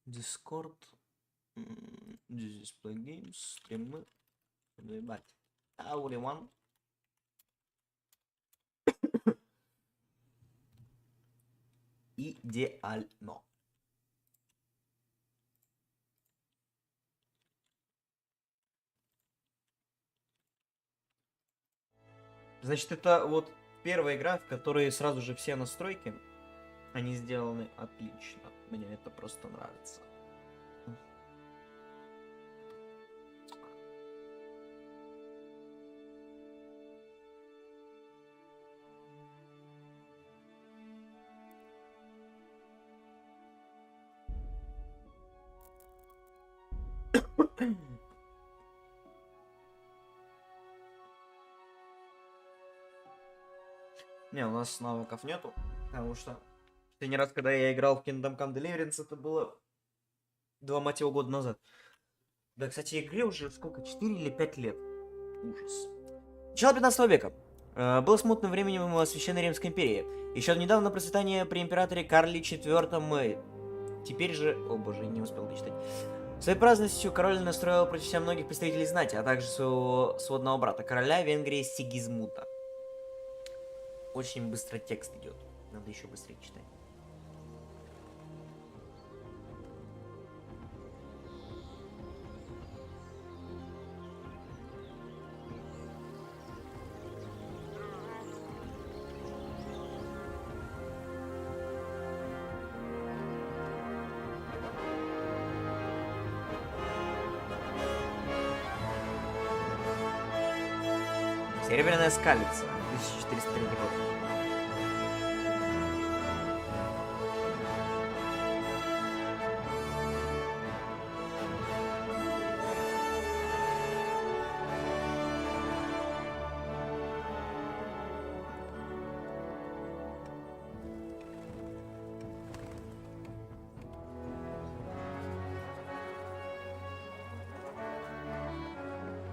Discord. Display games. Стримы. Ебать. One. Идеально. Значит, это вот первая игра, в которой сразу же все настройки, они сделаны отлично. Мне это просто нравится. Не, у нас навыков нету, потому что последний раз, когда я играл в Come Deliverance, это было 2, мать его, года назад. Да, кстати, игре уже сколько, 4 или 5 лет. Ужас. Начало 15 века. Было смутным временем в Священной Римской империи. Еще недавно процветание при императоре Карле IV. Теперь же... О боже, не успел дочитать. Своей праздностью король настроил против себя многих представителей знати, а также своего сводного брата, короля Венгрии Сигизмунда. Очень быстро текст идет. Надо еще быстрее читать. Серебряная скалица, 1403 год.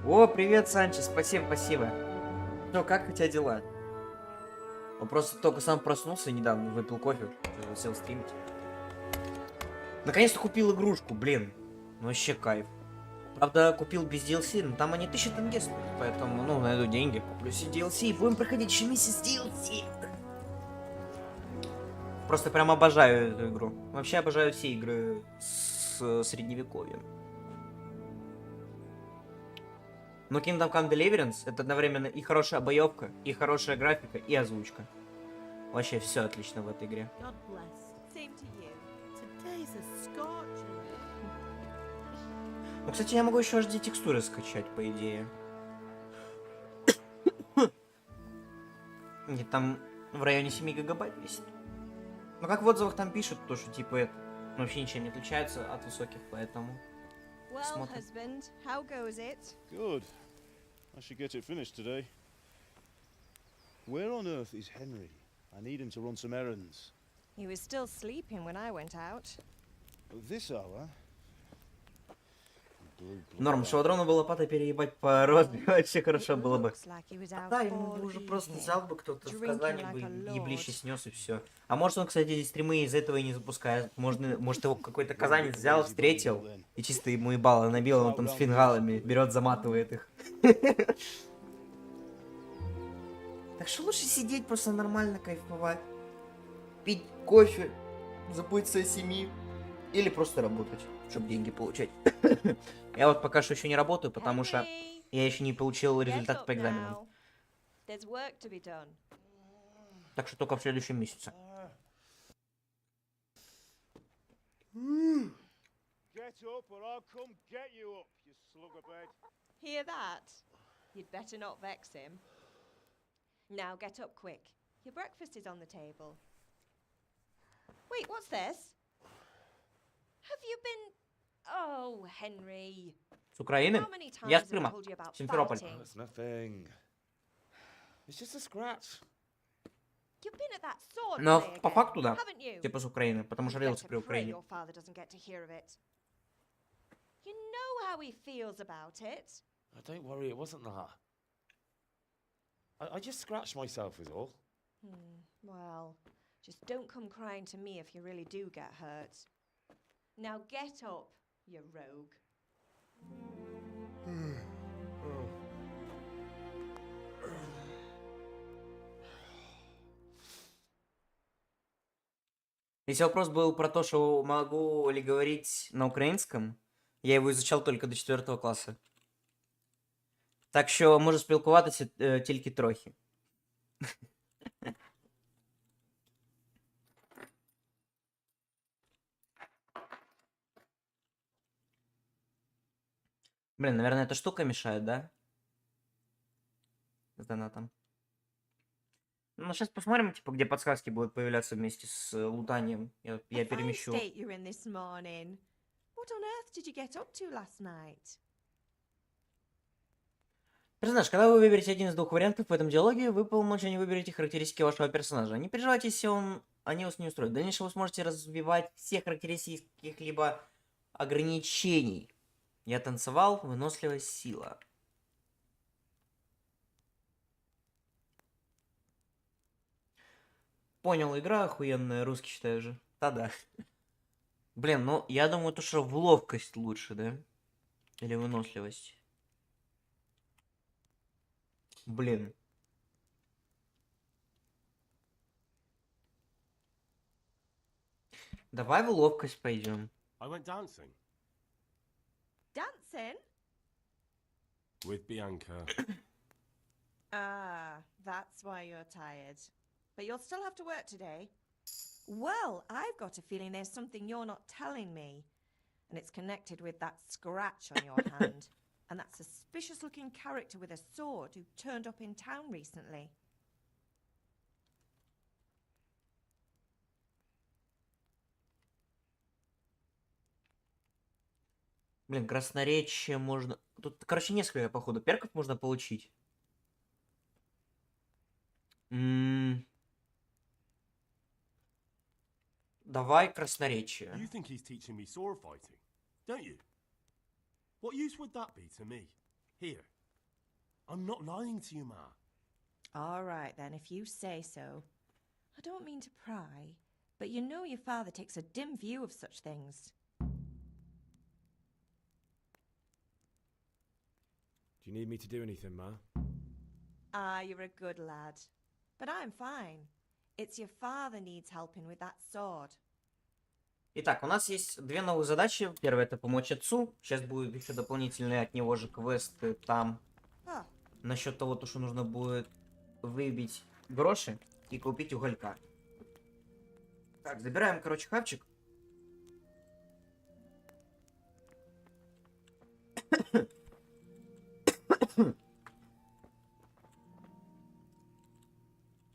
О, привет, Санчес, спасибо. Ну, как у тебя дела? Он просто только сам проснулся недавно, выпил кофе, сел стримить. Наконец-то купил игрушку, блин. Ну, вообще кайф. Правда, купил без DLC, но там они 1000 тенге стоят, поэтому, ну, найду деньги, куплю себе DLC и будем проходить еще месяц DLC. Просто прям обожаю эту игру. Вообще обожаю все игры с средневековьем. Но Kingdom Come Deliverance это одновременно и хорошая боевка, и хорошая графика, и озвучка. Вообще все отлично в этой игре. Ну, кстати, я могу еще HD текстуры скачать, по идее. И там в районе 7 гигабайт весит. Ну, как в отзывах там пишут, то, что типа это вообще ничем не отличается от высоких, поэтому... Well, husband, how goes it? Good. I should get it finished today. Where on earth is Henry? I need him to run some errands. He was still sleeping when I went out. At this hour? Норм, швадрону бы лопатой переебать по розбе, вообще хорошо было бы. Да, ему бы уже просто взял бы кто-то в Казани бы еблище снес и все. А может он, кстати, эти стримы из этого и не запускает. Может его какой-то казанец взял, встретил и чисто ему ебало набил, он там с фингалами берет, заматывает их. Так что лучше сидеть, просто нормально кайфовать. Пить кофе, забыть о семье. Или просто работать, чтобы деньги получать. Я вот пока что еще не работаю, потому что я еще не получил результат по экзаменам. Так что только в следующем месяце. Hear that? You'd better not vex him. Now get up quick. Your breakfast is on the table. Wait, what's this? Have you been... Oh, Henry. С Украины? Я с Крыма. Симферополь. It's nothing. It's just a scratch. You've been at that sword Но play по again, факту да. haven't you? Типа с Украины, потому что You родился better при pray Украине. your father doesn't get to hear of it. You know how he feels about it. Oh, don't worry, it wasn't that. I just scratched myself is all. Well, just don't come crying to me if you really do get hurt. Now get up, you rogue. Если вопрос был про то, что могу ли говорить на украинском, я его изучал только до 4 класу. Так що можу спілкуватися тільки трохи. Блин, наверное, эта штука мешает, да? С донатом. Ну, сейчас посмотрим, типа, где подсказки будут появляться вместе с лутанием. Я A fine перемещу. state you're in this morning. What on earth did you get up to last night? Персонаж, когда вы выберете один из двух вариантов в этом диалоге, вы по умолчанию выберете характеристики вашего персонажа. Не переживайте, если они вас не устроят. В дальнейшем вы сможете развивать все характеристики каких-либо ограничений. Я танцевал, выносливость, сила. Понял, игра охуенная, русский считаю же. Да-да. Блин, ну, я думаю, то, что в ловкость лучше, да? Или выносливость. Блин. Давай в ловкость пойдем. I went dancing Dancing? with Bianca. Ah, that's why you're tired. But you'll still have to work today. Well, I've got a feeling there's something you're not telling me. And it's connected with that scratch on your hand. And that suspicious looking character with a sword who turned up in town recently. Блин, красноречие можно... Тут, короче, несколько, походу, перков можно получить. Давай красноречие. You think he's teaching me sword fighting, don't you? What use would that be to me? Here. I'm not lying to you, Ma. All right, then, if you say so. I don't mean to pry, but you know your father takes a dim view of such things. Do you need me to do anything, Ma? Ah, you're a good lad. But I'm fine. It's your father needs helping with that sword. Итак, у нас есть две новые задачи. Первая — это помочь отцу. Сейчас будет еще дополнительные от него же квесты там. Ah, Насчет того, то, что нужно будет выбить гроши и купить уголька. Так, забираем, короче, хавчик.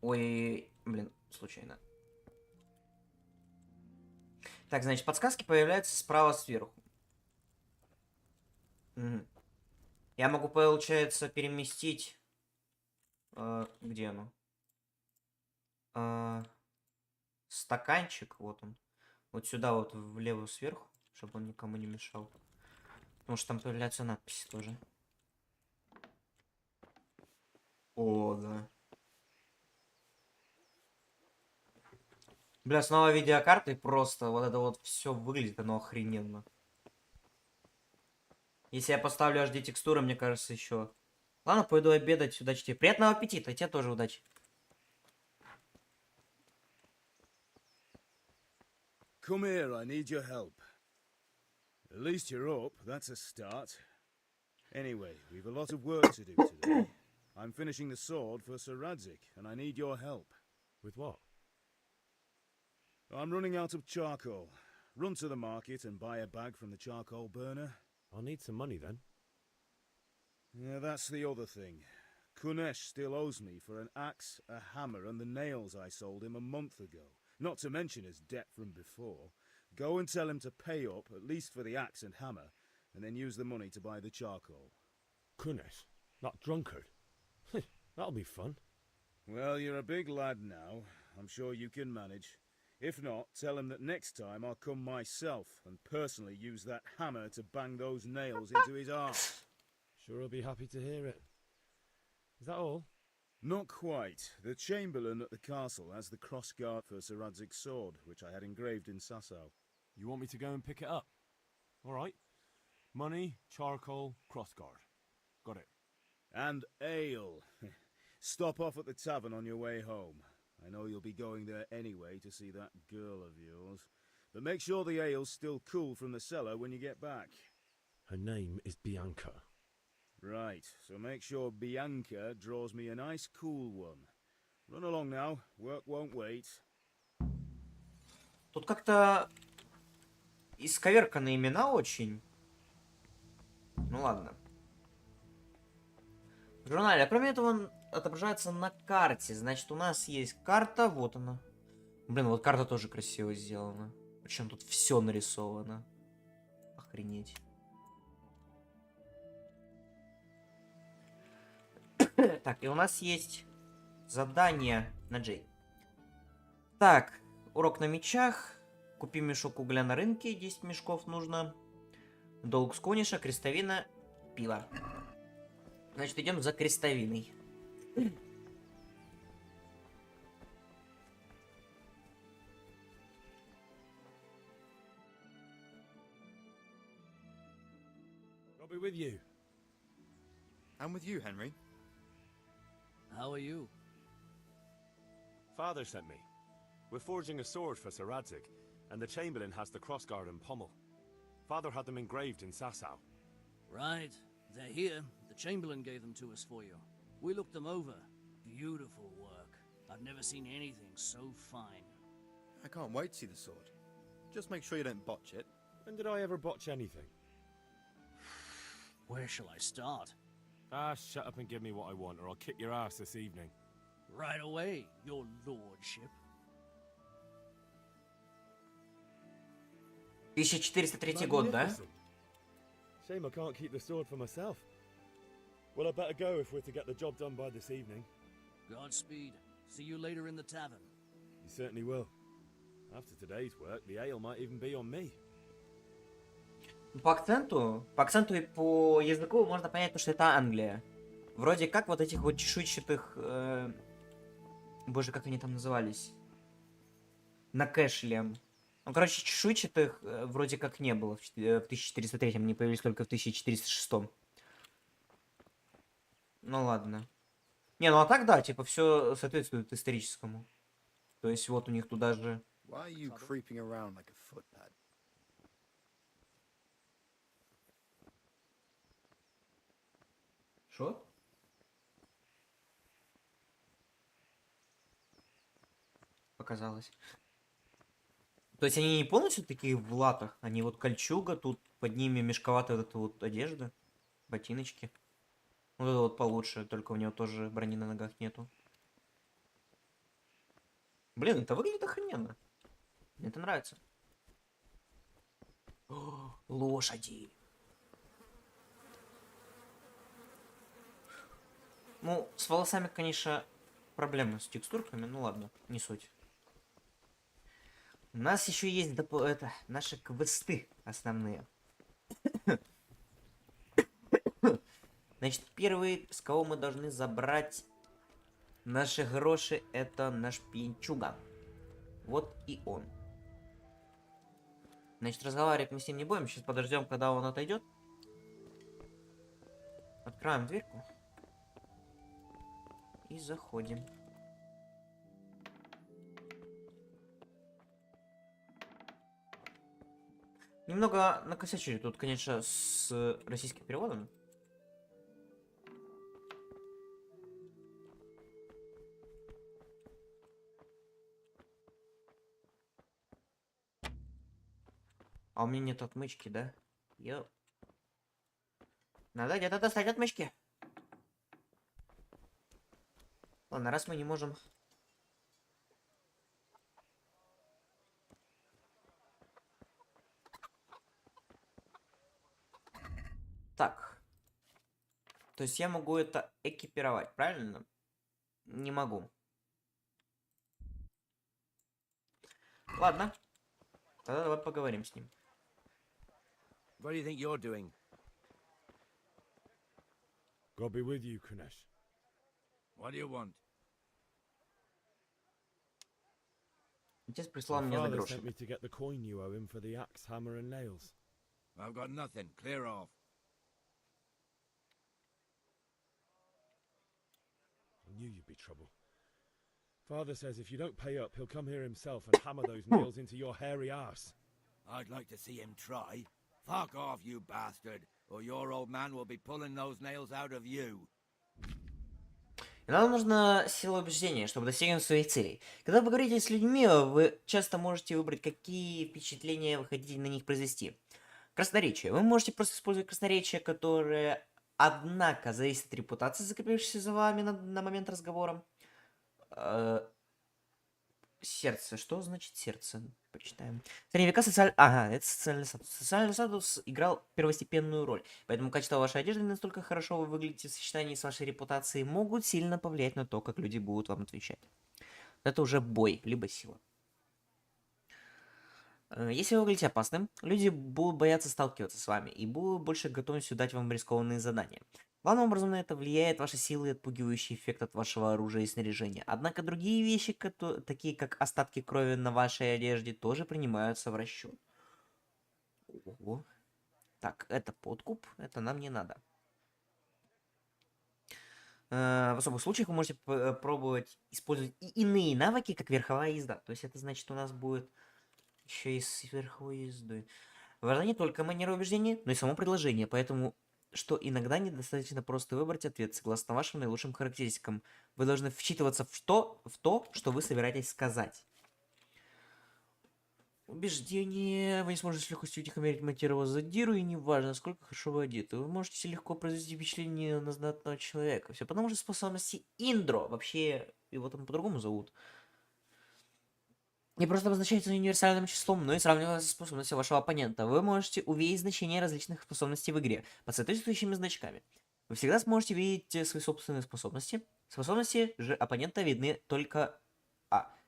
Ой, блин, случайно. Так, значит, подсказки появляются справа сверху. Мгм. Я могу, получается, переместить... где оно? Стаканчик, вот он. Вот сюда вот влево сверху, чтобы он никому не мешал. Потому что там появляются надписи тоже. О, да. Бля, снова видеокарты, просто вот это вот все выглядит, оно охрененно. Если я поставлю HD текстуры, мне кажется, еще. Ладно, пойду обедать. Удачи тебе. Приятного аппетита. Тебе тоже удачи. Come here, I need your help. At least you're up, that's a start. Anyway, we've a lot of work to do today. I'm finishing the sword for Sir Radzik, and I need your help. With what? I'm running out of charcoal. Run to the market and buy a bag from the charcoal burner. I'll need some money then. Yeah, that's the other thing. Kunesh still owes me for an axe, a hammer, and the nails I sold him a month ago. Not to mention his debt from before. Go and tell him to pay up, at least for the axe and hammer, and then use the money to buy the charcoal. Kunesh? That drunkard? That'll be fun. Well, you're a big lad now. I'm sure you can manage. If not, tell him that next time I'll come myself and personally use that hammer to bang those nails into his arm. Sure he'll be happy to hear it. Is that all? Not quite. The Chamberlain at the castle has the crossguard for Sir Radzig's sword, which I had engraved in Sasau. You want me to go and pick it up? All right. Money, charcoal, crossguard. Got it. And ale. Stop off at the tavern on your way home. I know you'll be going there anyway to see that girl of yours. But make sure the ale's still cool from the cellar when you get back. Her name is Bianca. Right, so make sure Bianca draws me a nice cool one. Run along now, work won't wait. Тут как-то исковерканы имена очень. Ну ладно. В журнале. А кроме этого он отображается на карте. Значит, у нас есть карта. Вот она. Блин, вот карта тоже красиво сделана. Причем тут все нарисовано. Охренеть. Так, и у нас есть задание на Джей. Так, урок на мечах. Купи мешок угля на рынке. 10 мешков нужно. Долг с кониша, крестовина, пиво. Значит, идем за крестовиной. I'll be with you. I'm with you, Henry. How are you? Father sent me. We're forging a sword for Sir Radzig, and the Chamberlain has the crossguard and pommel. Father had them engraved in Sasau. Right. They're here. The Chamberlain gave them to us for you. We looked them over. Beautiful work. I've never seen anything so fine. I can't wait to see the sword. Just make sure you don't botch it. When did I ever botch anything? Where shall I start? Ah, shut up and give me what I want, or I'll kick your ass this evening. Right away, your lordship. 1403 год, да? Magnificent. Shame I can't keep the sword for myself. Well, I better go if we're to get the job done by this evening. Godspeed. See you later in the tavern. You certainly will. After today's work, the ale might even be on me. По акценту и по языку можно понять, что это Англия. Вроде как вот этих вот чешуйчатых... Боже, как они там назывались? Накэшлем. Ну, короче, чешуйчатых вроде как не было в 1403-м, они появились только в 1406-м. Ну ладно. Не, ну а так да, типа все соответствует историческому. То есть вот у них туда же... Why are you creeping around like a footpad? Что? Показалось. То есть они не полностью такие в латах, они вот кольчуга, тут под ними мешковатая вот эта вот одежда, ботиночки. Вот это вот получше, только у него тоже брони на ногах нету. Блин, это выглядит охрененно. Мне это нравится. О, лошади. Ну, с волосами, конечно, проблемы с текстурками, ну ладно, не суть. У нас еще есть наши квесты основные. Значит, первый, с кого мы должны забрать наши гроши, это наш пьянчуга. Вот и он. Значит, разговаривать мы с ним не будем. Сейчас подождем, когда он отойдет. Открываем дверьку. И заходим. Немного накосячили тут, конечно, с российским переводом. А у меня нет отмычки, да? Йоп. Надо где-то достать отмычки. Ладно, раз мы не можем... Так. То есть я могу это экипировать, правильно? Не могу. Ладно. Тогда давай поговорим с ним. What do you think you're doing? God be with you, Kunesh. What do you want? Отец прислал My меня за father гроши. sent me to get the coin you owe him for the axe, hammer, and nails. I've got nothing. Clear off. I knew you'd be trouble. Father says if you don't pay up, he'll come here himself and hammer those nails into your hairy arse. I'd like to see him try. Fuck off, you bastard, or your old man will be pulling those nails out of you. И нам нужна сила убеждения, чтобы достигнуть своих целей. Когда вы говорите с людьми, вы часто можете выбрать, какие впечатления вы хотите на них произвести. Красноречие. Вы можете просто использовать красноречие, которое, однако, зависит от репутации, закрепившейся за вами на момент разговора. Сердце. Что значит сердце? Почитаем. В средние века Ага, это социальный статус. Социальный статус играл первостепенную роль. Поэтому качество вашей одежды, настолько хорошо вы выглядите в сочетании с вашей репутацией, могут сильно повлиять на то, как люди будут вам отвечать. Это уже бой, либо сила. Если вы выглядите опасным, люди будут бояться сталкиваться с вами и будут больше готовностью дать вам рискованные задания. Главным образом на это влияет ваша сила и отпугивающий эффект от вашего оружия и снаряжения. Однако другие вещи, такие как остатки крови на вашей одежде, тоже принимаются в расчет. Ого. Так, это подкуп, это нам не надо. В особых случаях вы можете пробовать использовать и иные навыки, как верховая езда. То есть это значит, у нас будет еще и с верховой ездой. Важна не только манера убеждения, но и само предложение, поэтому что иногда недостаточно просто выбрать ответ согласно вашим наилучшим характеристикам. Вы должны вчитываться в то, что вы собираетесь сказать. Убеждение. Вы не сможете с легкостью утихомирить мотивированного задиру, и неважно, насколько хорошо вы одеты. Вы можете легко произвести впечатление на знатного человека. Все потому что способности Индро, вообще его там по-другому зовут, не просто обозначается универсальным числом, но и сравнивается с способностью вашего оппонента. Вы можете увидеть значения различных способностей в игре под соответствующими значками. Вы всегда сможете видеть свои собственные способности. Способности же оппонента видны только...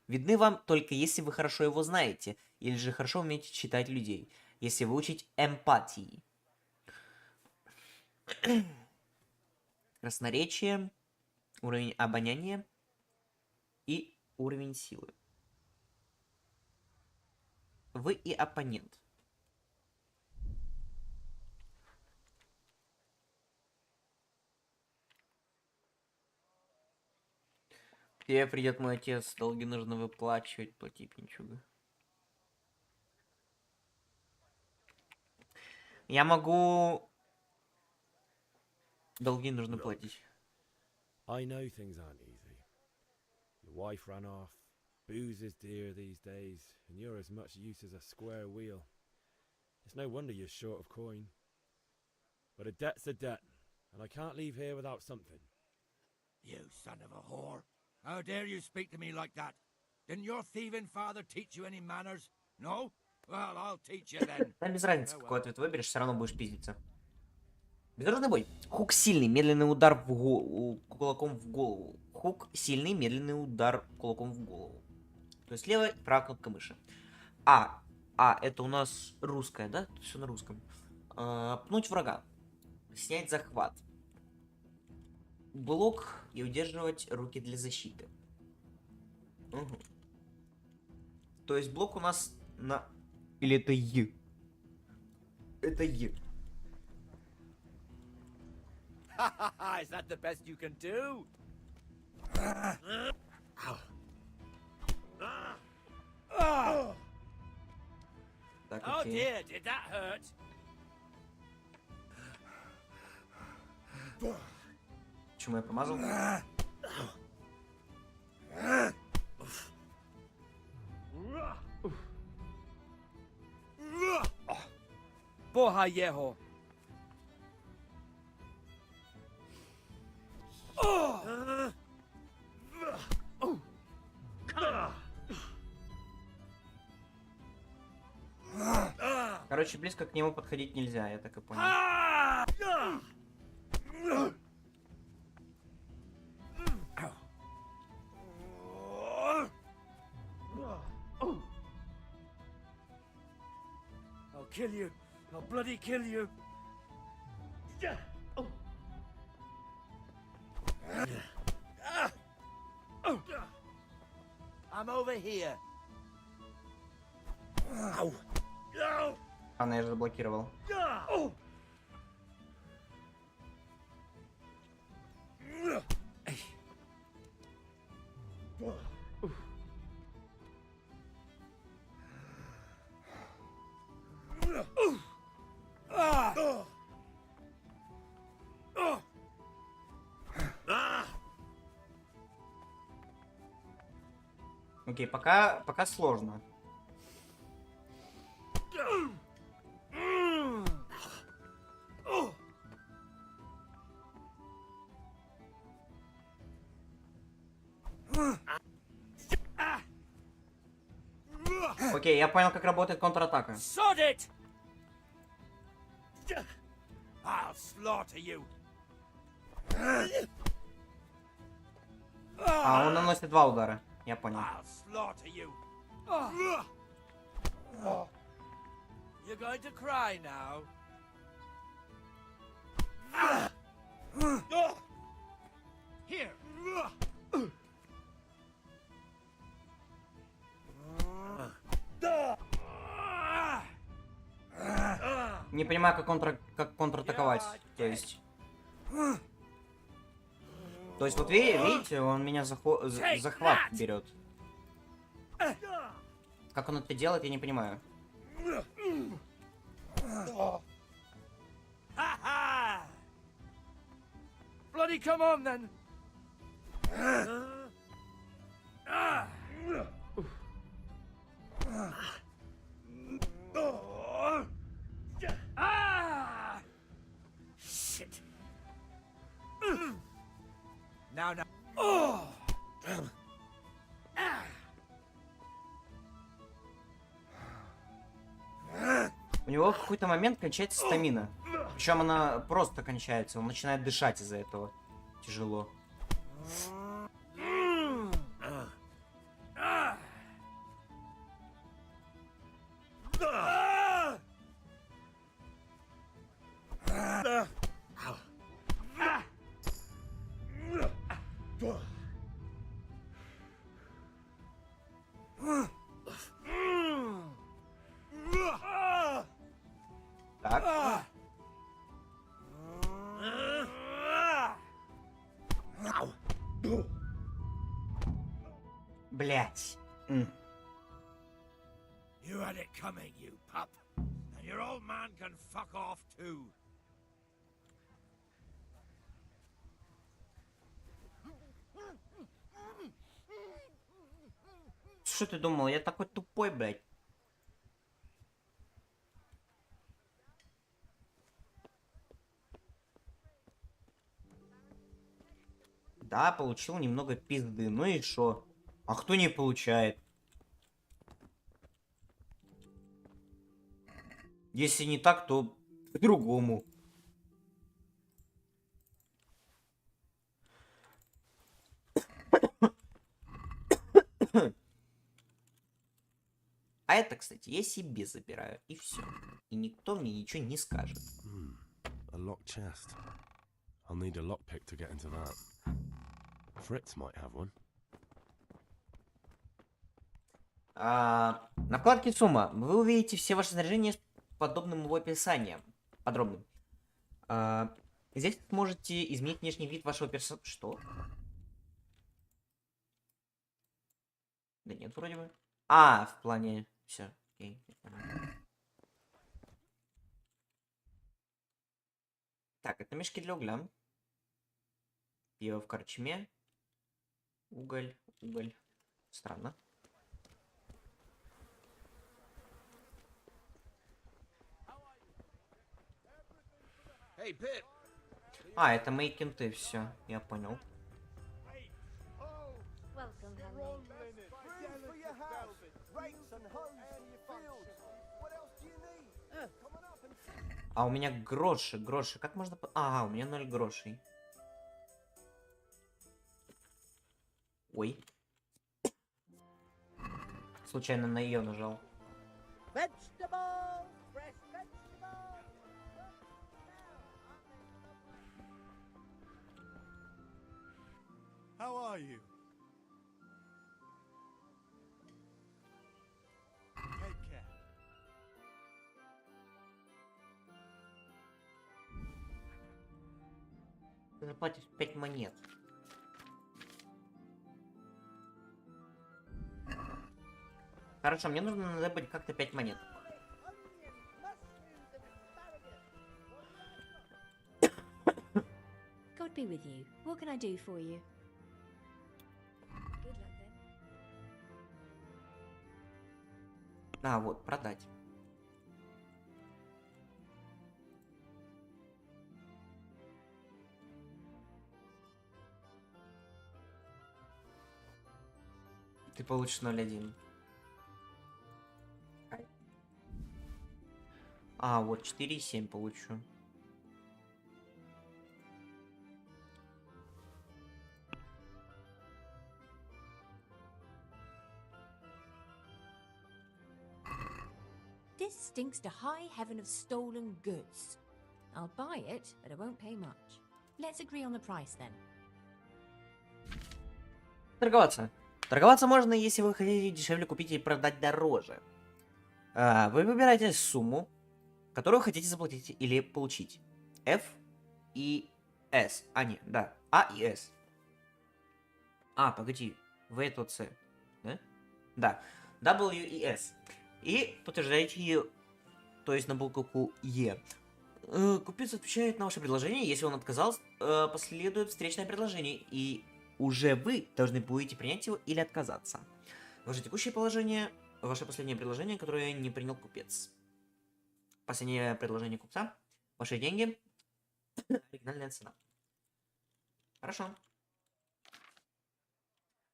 видны вам только если вы хорошо его знаете, или же хорошо умеете читать людей, если выучить эмпатии. Красноречие, уровень обоняния и уровень силы. Вы и оппонент. Где придет мой отец, долги нужно выплачивать, плати пинчуга. Я могу... Долги нужно платить. I know things aren't easy. Your wife ran off. Booze is dear these days, and you're as much use as a square wheel. It's no wonder you're short of coin. But a debt's a debt, and I can't leave here without something. You son of a whore. How dare you speak to me like that? Didn't your thieving father teach you any manners? No? Well, I'll teach you then. Да, без разницы, какой ответ выберешь, все равно будешь пиздиться. Безоружный бой. Хук сильный, медленный удар кулаком в голову. Хук сильный, медленный удар кулаком в голову. То есть левая и правая кнопка мыши. Это у нас русская, да? Все на русском. Пнуть врага. Снять захват. Блок и удерживать руки для защиты. Угу. То есть блок у нас на... Или это Е? Это Е. Is that the best you can do? Так, Oh окей. dear, did that hurt? Почему я помазал? Boha yeho. Короче, близко к нему подходить нельзя, я так и понял. I'll kill you. I'll bloody kill you. I'm over here. Она я же заблокировал. Окей, пока сложно. Окей, я понял, как работает контратака. Sod it! I'll slaughter you. А, он наносит 2 удара. Я понял. I'll slaughter you. You're going to cry now. Here. Не понимаю, как контратаковать. То есть вот видите, он меня захват берет. Как он это делает, я не понимаю. Bloody come on then. Shit. Now. У него в какой-то момент кончается стамина. Причем она просто кончается. Он начинает дышать из-за этого. Тяжело. Так. Блять. You had it coming, you pup. And your old man can fuck off too. Что ты думал? Я такой тупой, блядь. Да, получил немного пизды. Ну и шо? А кто не получает? Если не так, то по-другому. А это, кстати, я себе забираю. И все. И никто мне ничего не скажет. A locked chest. I'll need a lockpick to get into that. Fritz might have one. На вкладке «Сумма» вы увидите все ваши снаряжения с подобным его описанием. Подробным. Здесь сможете изменить внешний вид вашего персонажа. Что? Да нет, вроде бы. В плане... Все. Окей. Так, это мешки для угля. Пиво в корчме. Уголь. Странно. Hey, Pip. Это мои кенты, все, я понял. А у меня гроши. Как можно... у меня 0 грошей. Ой. Случайно на ее нажал. How are you? Take care. Ты заплатишь 5 монет. Хорошо, мне нужно забыть как-то 5 монет. God be with you. What can I do for you? Good luck then. А, вот, продать. Ты получишь 0,1. А, вот 4,7 получу. This stinks to high heaven of stolen goods. I'll buy it, but I won't pay much. Let's agree on the price then. Торговаться. Торговаться можно, если вы хотите дешевле купить и продать дороже. Вы выбираете сумму, которую хотите заплатить или получить. F и S. А, нет, да. А и S. А, погоди. В это C. Да? Да. W и S. И подтверждаете ее, то есть на букву E. Купец отвечает на ваше предложение. Если он отказал, последует встречное предложение. И уже вы должны будете принять его или отказаться. Ваше текущее положение, ваше последнее предложение, которое не принял купец. Последнее предложение купца. Ваши деньги. Оригинальная цена. Хорошо.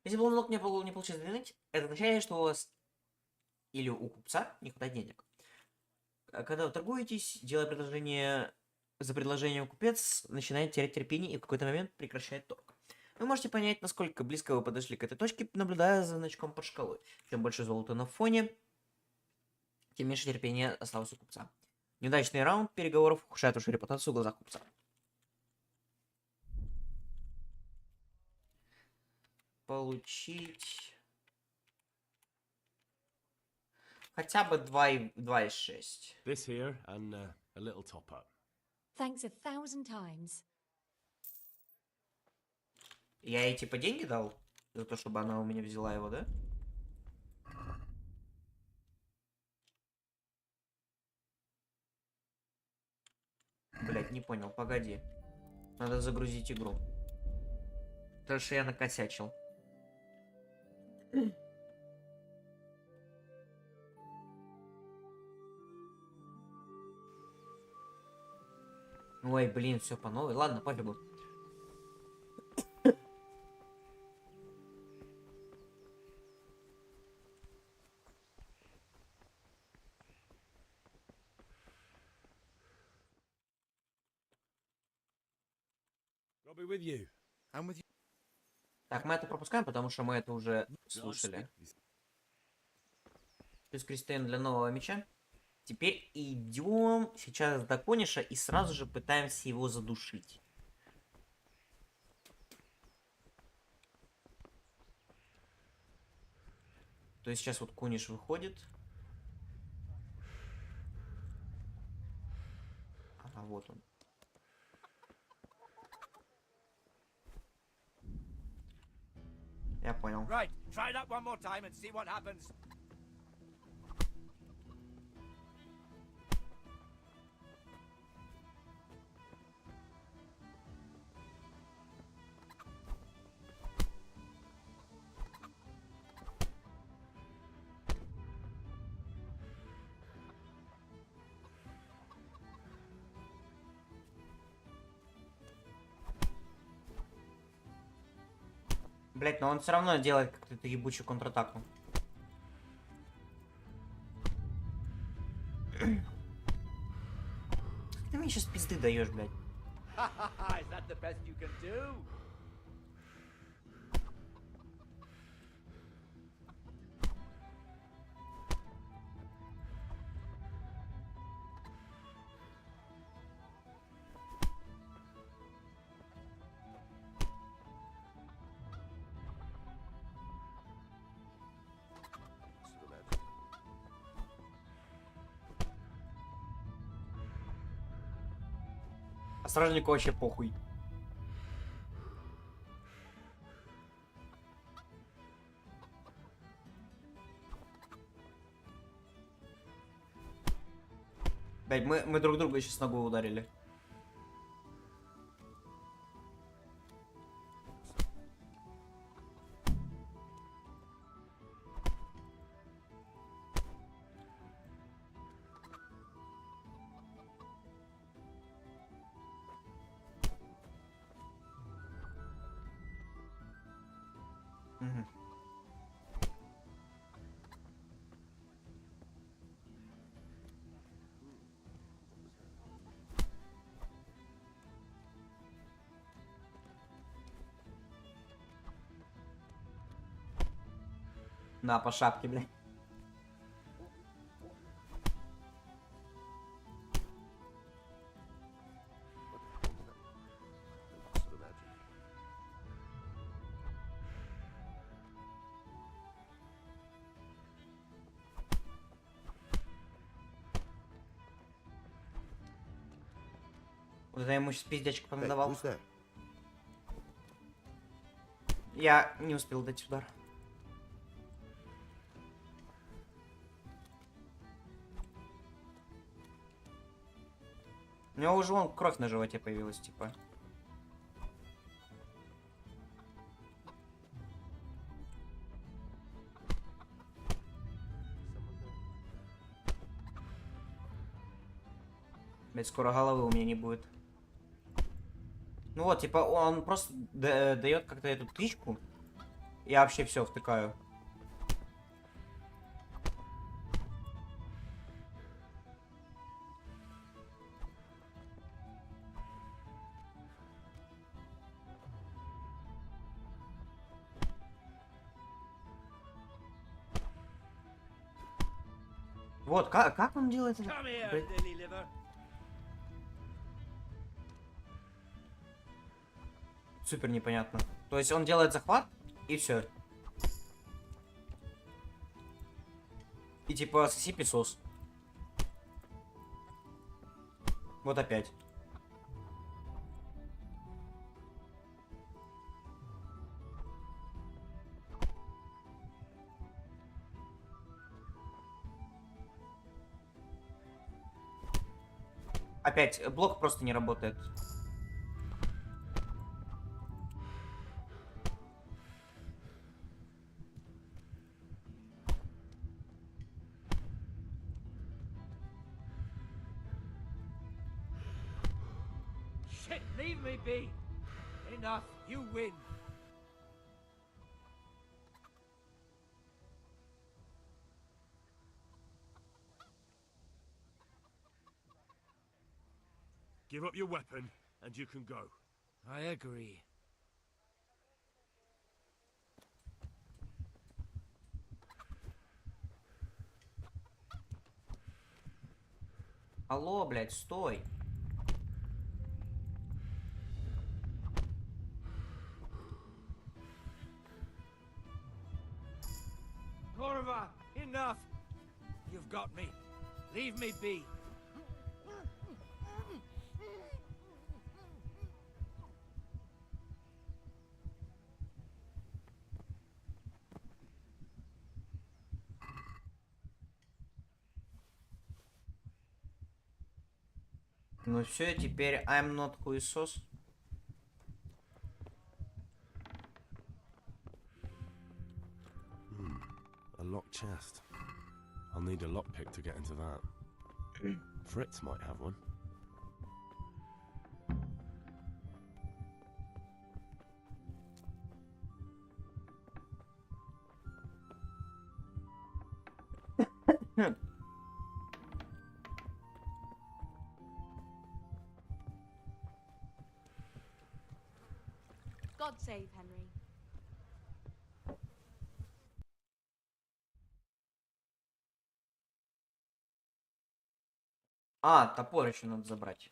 Если блок не получится сдвинуть, это означает, что у вас или у купца не хватает денег. Когда вы торгуетесь, делая предложение за предложением, купец начинает терять терпение и в какой-то момент прекращает торг. Вы можете понять, насколько близко вы подошли к этой точке, наблюдая за значком под шкалой. Чем больше золота на фоне, тем меньше терпения осталось у купца. Неудачный раунд переговоров ухудшает вашу репутацию в глазах купца. Получить хотя бы 2,6. This here and a little top up. Thanks 1,000 times. Я ей типа деньги дал за то, чтобы она у меня взяла его, да? Блять, не понял, погоди. Надо загрузить игру. Потому что я накосячил. Ой, блин, все по новой. Ладно, пофигу. God be with you. I'm with you. Так, мы это пропускаем, потому что мы это уже слушали. Плюс крестен для нового меча. Теперь идем сейчас до Кониша и сразу же пытаемся его задушить. То есть сейчас вот Кониш выходит. Ага, вот он. Я понял. Right, try that one more time and see what happens. Блять, но он все равно делает как-то ебучую контратаку. Ты мне сейчас пизды даешь, блядь. Is that the best you can do? А стражнику вообще похуй. Блять, мы друг друга сейчас ногой ударили. Мгм. На, по шапке, блядь. Вот это я ему сейчас пиздячку Hey, понадавал. who's there? Я не успел дать удар. У него уже вон кровь на животе появилась, типа. Блять, скоро головы у меня не будет. Ну вот, типа, он просто дает как-то эту тычку. Я вообще все втыкаю. Вот, как он делает это? Come here, Блядь, dilly liver. супер непонятно. То есть он делает захват, и все. И типа соси песос. Вот опять. Опять, блок просто не работает. Shit, leave me be. Enough, you win. Give up your weapon, and you can go. I agree. Алло, блядь, стой. Corva, enough. You've got me. Leave me be. Ну все, теперь I'm not хуесос. A locked chest. I'll need a lockpick to get into that. Fritz might have one. God save Henry. А, топор еще надо забрать.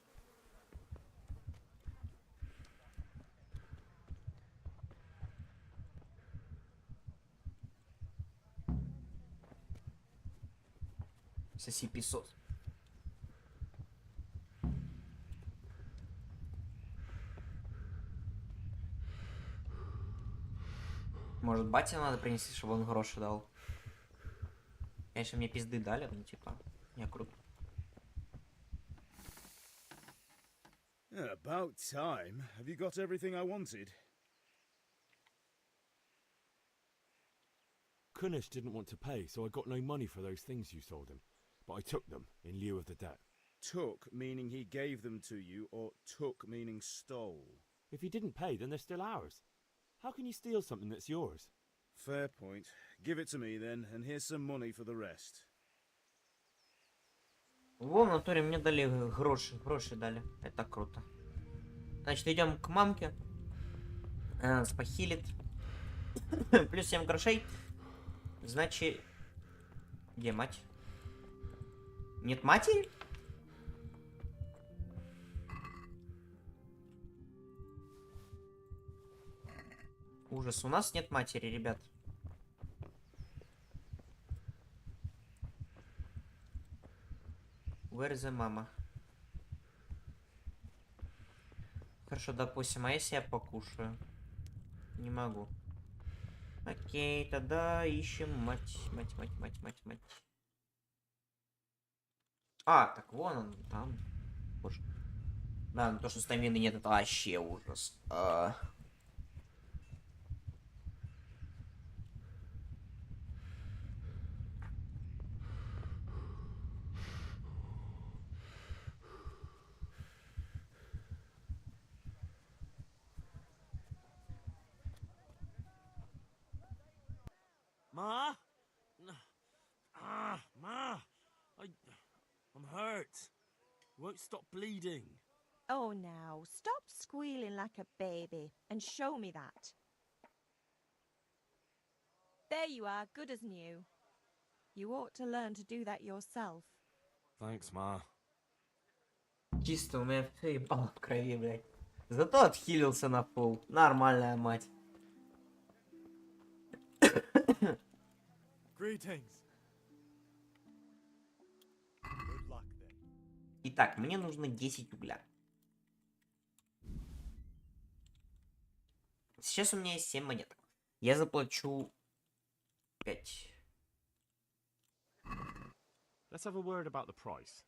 Соси песос. Может, бате надо принести, чтобы он гроши дал? Конечно, мне пизды дали, ну типа, я круто. About time. Have you got everything I wanted? Kunish didn't want to pay, so I got no money for those things you sold him. But I took them in lieu of the debt. Took meaning he gave them to you, or took meaning stole? If he didn't pay, then they're still ours. How can you steal something that's yours? Fair point. Give it to me then, and here's some money for the rest. Во, в натуре мне дали гроши дали. Это круто. Значит, идем к мамке. Она нас похилит. Плюс 7 грошей. Значит, где мать? Нет матери? Ужас, у нас нет матери, ребят. Where is the mama? Хорошо, допустим, а если я покушаю? Не могу. Окей, тогда ищем мать. Мать. А, так вон он, там. Боже. Да, то, что стамины нет, это вообще ужас. Ma? Ma! I'm hurt. Won't stop bleeding. Oh, now, stop squealing like a baby and show me that. There you are, good as new. You ought to learn to do that yourself. Thanks, Ma. Чисто у меня все ебало в крови, блядь. Зато отхилился на пол. Нормальная мать. Greetings. Good luck then. Итак, мне нужно 10 угля. Сейчас у меня есть 7 монеток. Я заплачу 5. Let's have a word about the price.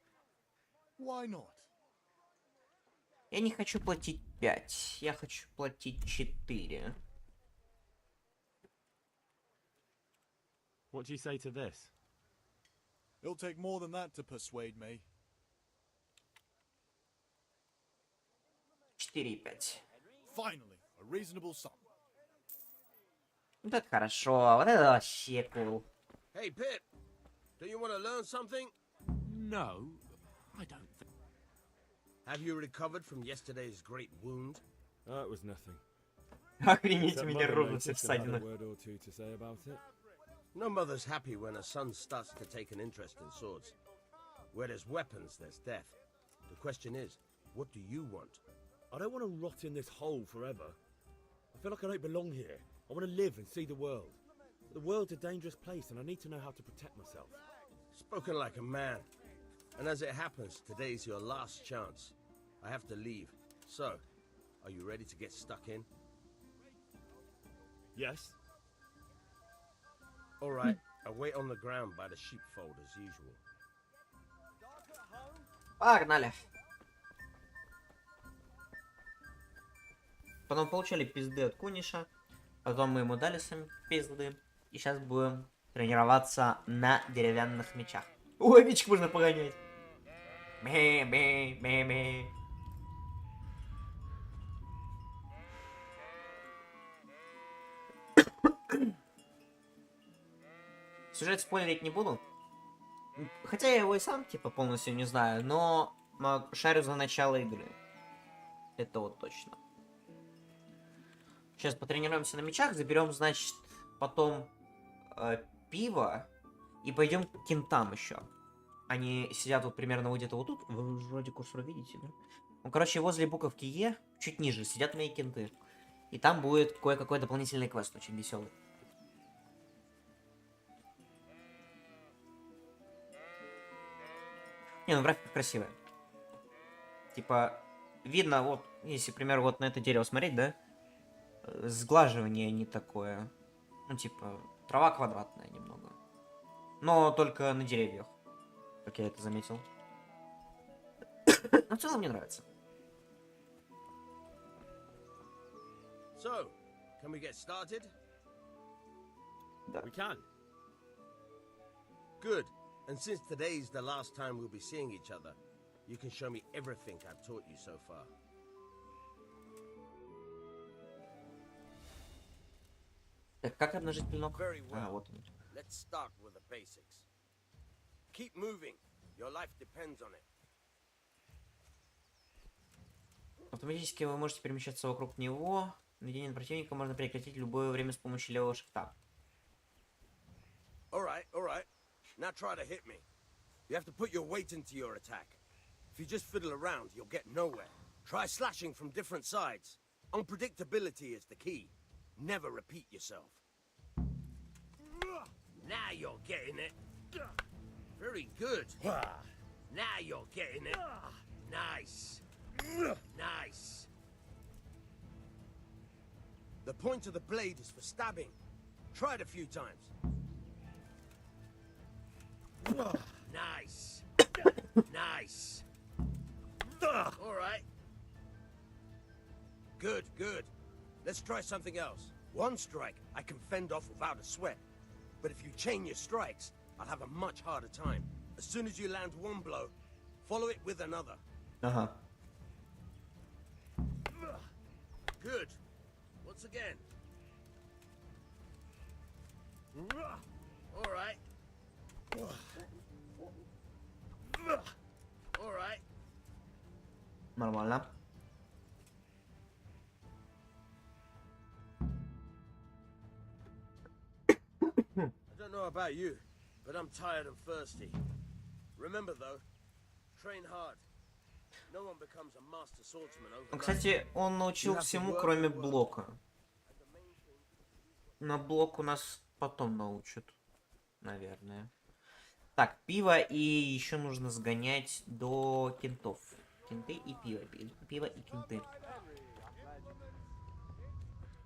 Why not? Я не хочу платить 5. Я хочу платить 4. What do you say to this? It'll take more than that to persuade me. 4,5. Finally, a reasonable sum. Вот это хорошо. Вот это вообще cool. Hey, Pip, do you want to learn something? No, I don't think. Have you recovered from yesterday's great wound? It was nothing. Охренеть, у Except меня Mother ровно все noticed and had a ссадины. word or two to say about it. No mother's happy when a son starts to take an interest in swords. Where there's weapons, there's death. The question is, what do you want? I don't want to rot in this hole forever. I feel like I don't belong here. I want to live and see the world. The world's a dangerous place and I need to know how to protect myself. Spoken like a man. And as it happens, today's your last chance. I have to leave. So, are you ready to get stuck in? Yes? All right, I'll wait on the ground by the sheepfold as usual. Погнали. Потом получили пизды от Куниша. Потом мы ему дали сами пизды. И сейчас будем тренироваться на деревянных мечах. Ой, мечик можно погонять. Бе-бе-бе-бе. Сюжет спойлерить не буду. Хотя я его и сам, типа, полностью не знаю, но шарю за начало игры. Это вот точно. Сейчас потренируемся на мечах, заберем, значит, потом пиво и пойдем к кентам еще. Они сидят вот примерно вот где-то вот тут. Вы вроде курсор видите, да? Ну, короче, возле буковки Е, чуть ниже, сидят мои кенты. И там будет кое-какой дополнительный квест, очень веселый. Не, ну графика красивая. Типа, видно, вот, если, к примеру, вот на это дерево смотреть, да? Сглаживание не такое. Ну, типа, трава квадратная немного. Но только на деревьях. Как я это заметил. Но в целом мне нравится. So, can we get started? We can. Good. And since today's the last time we'll be seeing each other, you can show me everything I've taught you so far. Так, как обнажить клинок? Very well. Вот он. Let's start with the basics. Keep moving. Your life depends on it. Автоматически вы можете перемещаться вокруг него. Наведение на противника можно прекратить в любое время с помощью левого шифта. Alright, alright. Now try to hit me. You have to put your weight into your attack. If you just fiddle around, you'll get nowhere. Try slashing from different sides. Unpredictability is the key. Never repeat yourself. Now you're getting it. Very good. Now you're getting it. Nice. Nice. The point of the blade is for stabbing. Try it a few times. Nice. Nice. All right. Good, good. Let's try something else. One strike I can fend off without a sweat. But if you chain your strikes, I'll have a much harder time. As soon as you land one blow, follow it with another. Ага. Good. Once again. All right. All right. Нормально. I don't know about you, but I'm tired and thirsty. Remember though, train hard. No one becomes a master swordsman overnight. Кстати, он научил всему, кроме блока. На блок у нас потом научат, наверное. Так, пиво, и еще нужно сгонять до кентов. Кенты и пиво. Пиво и кенты.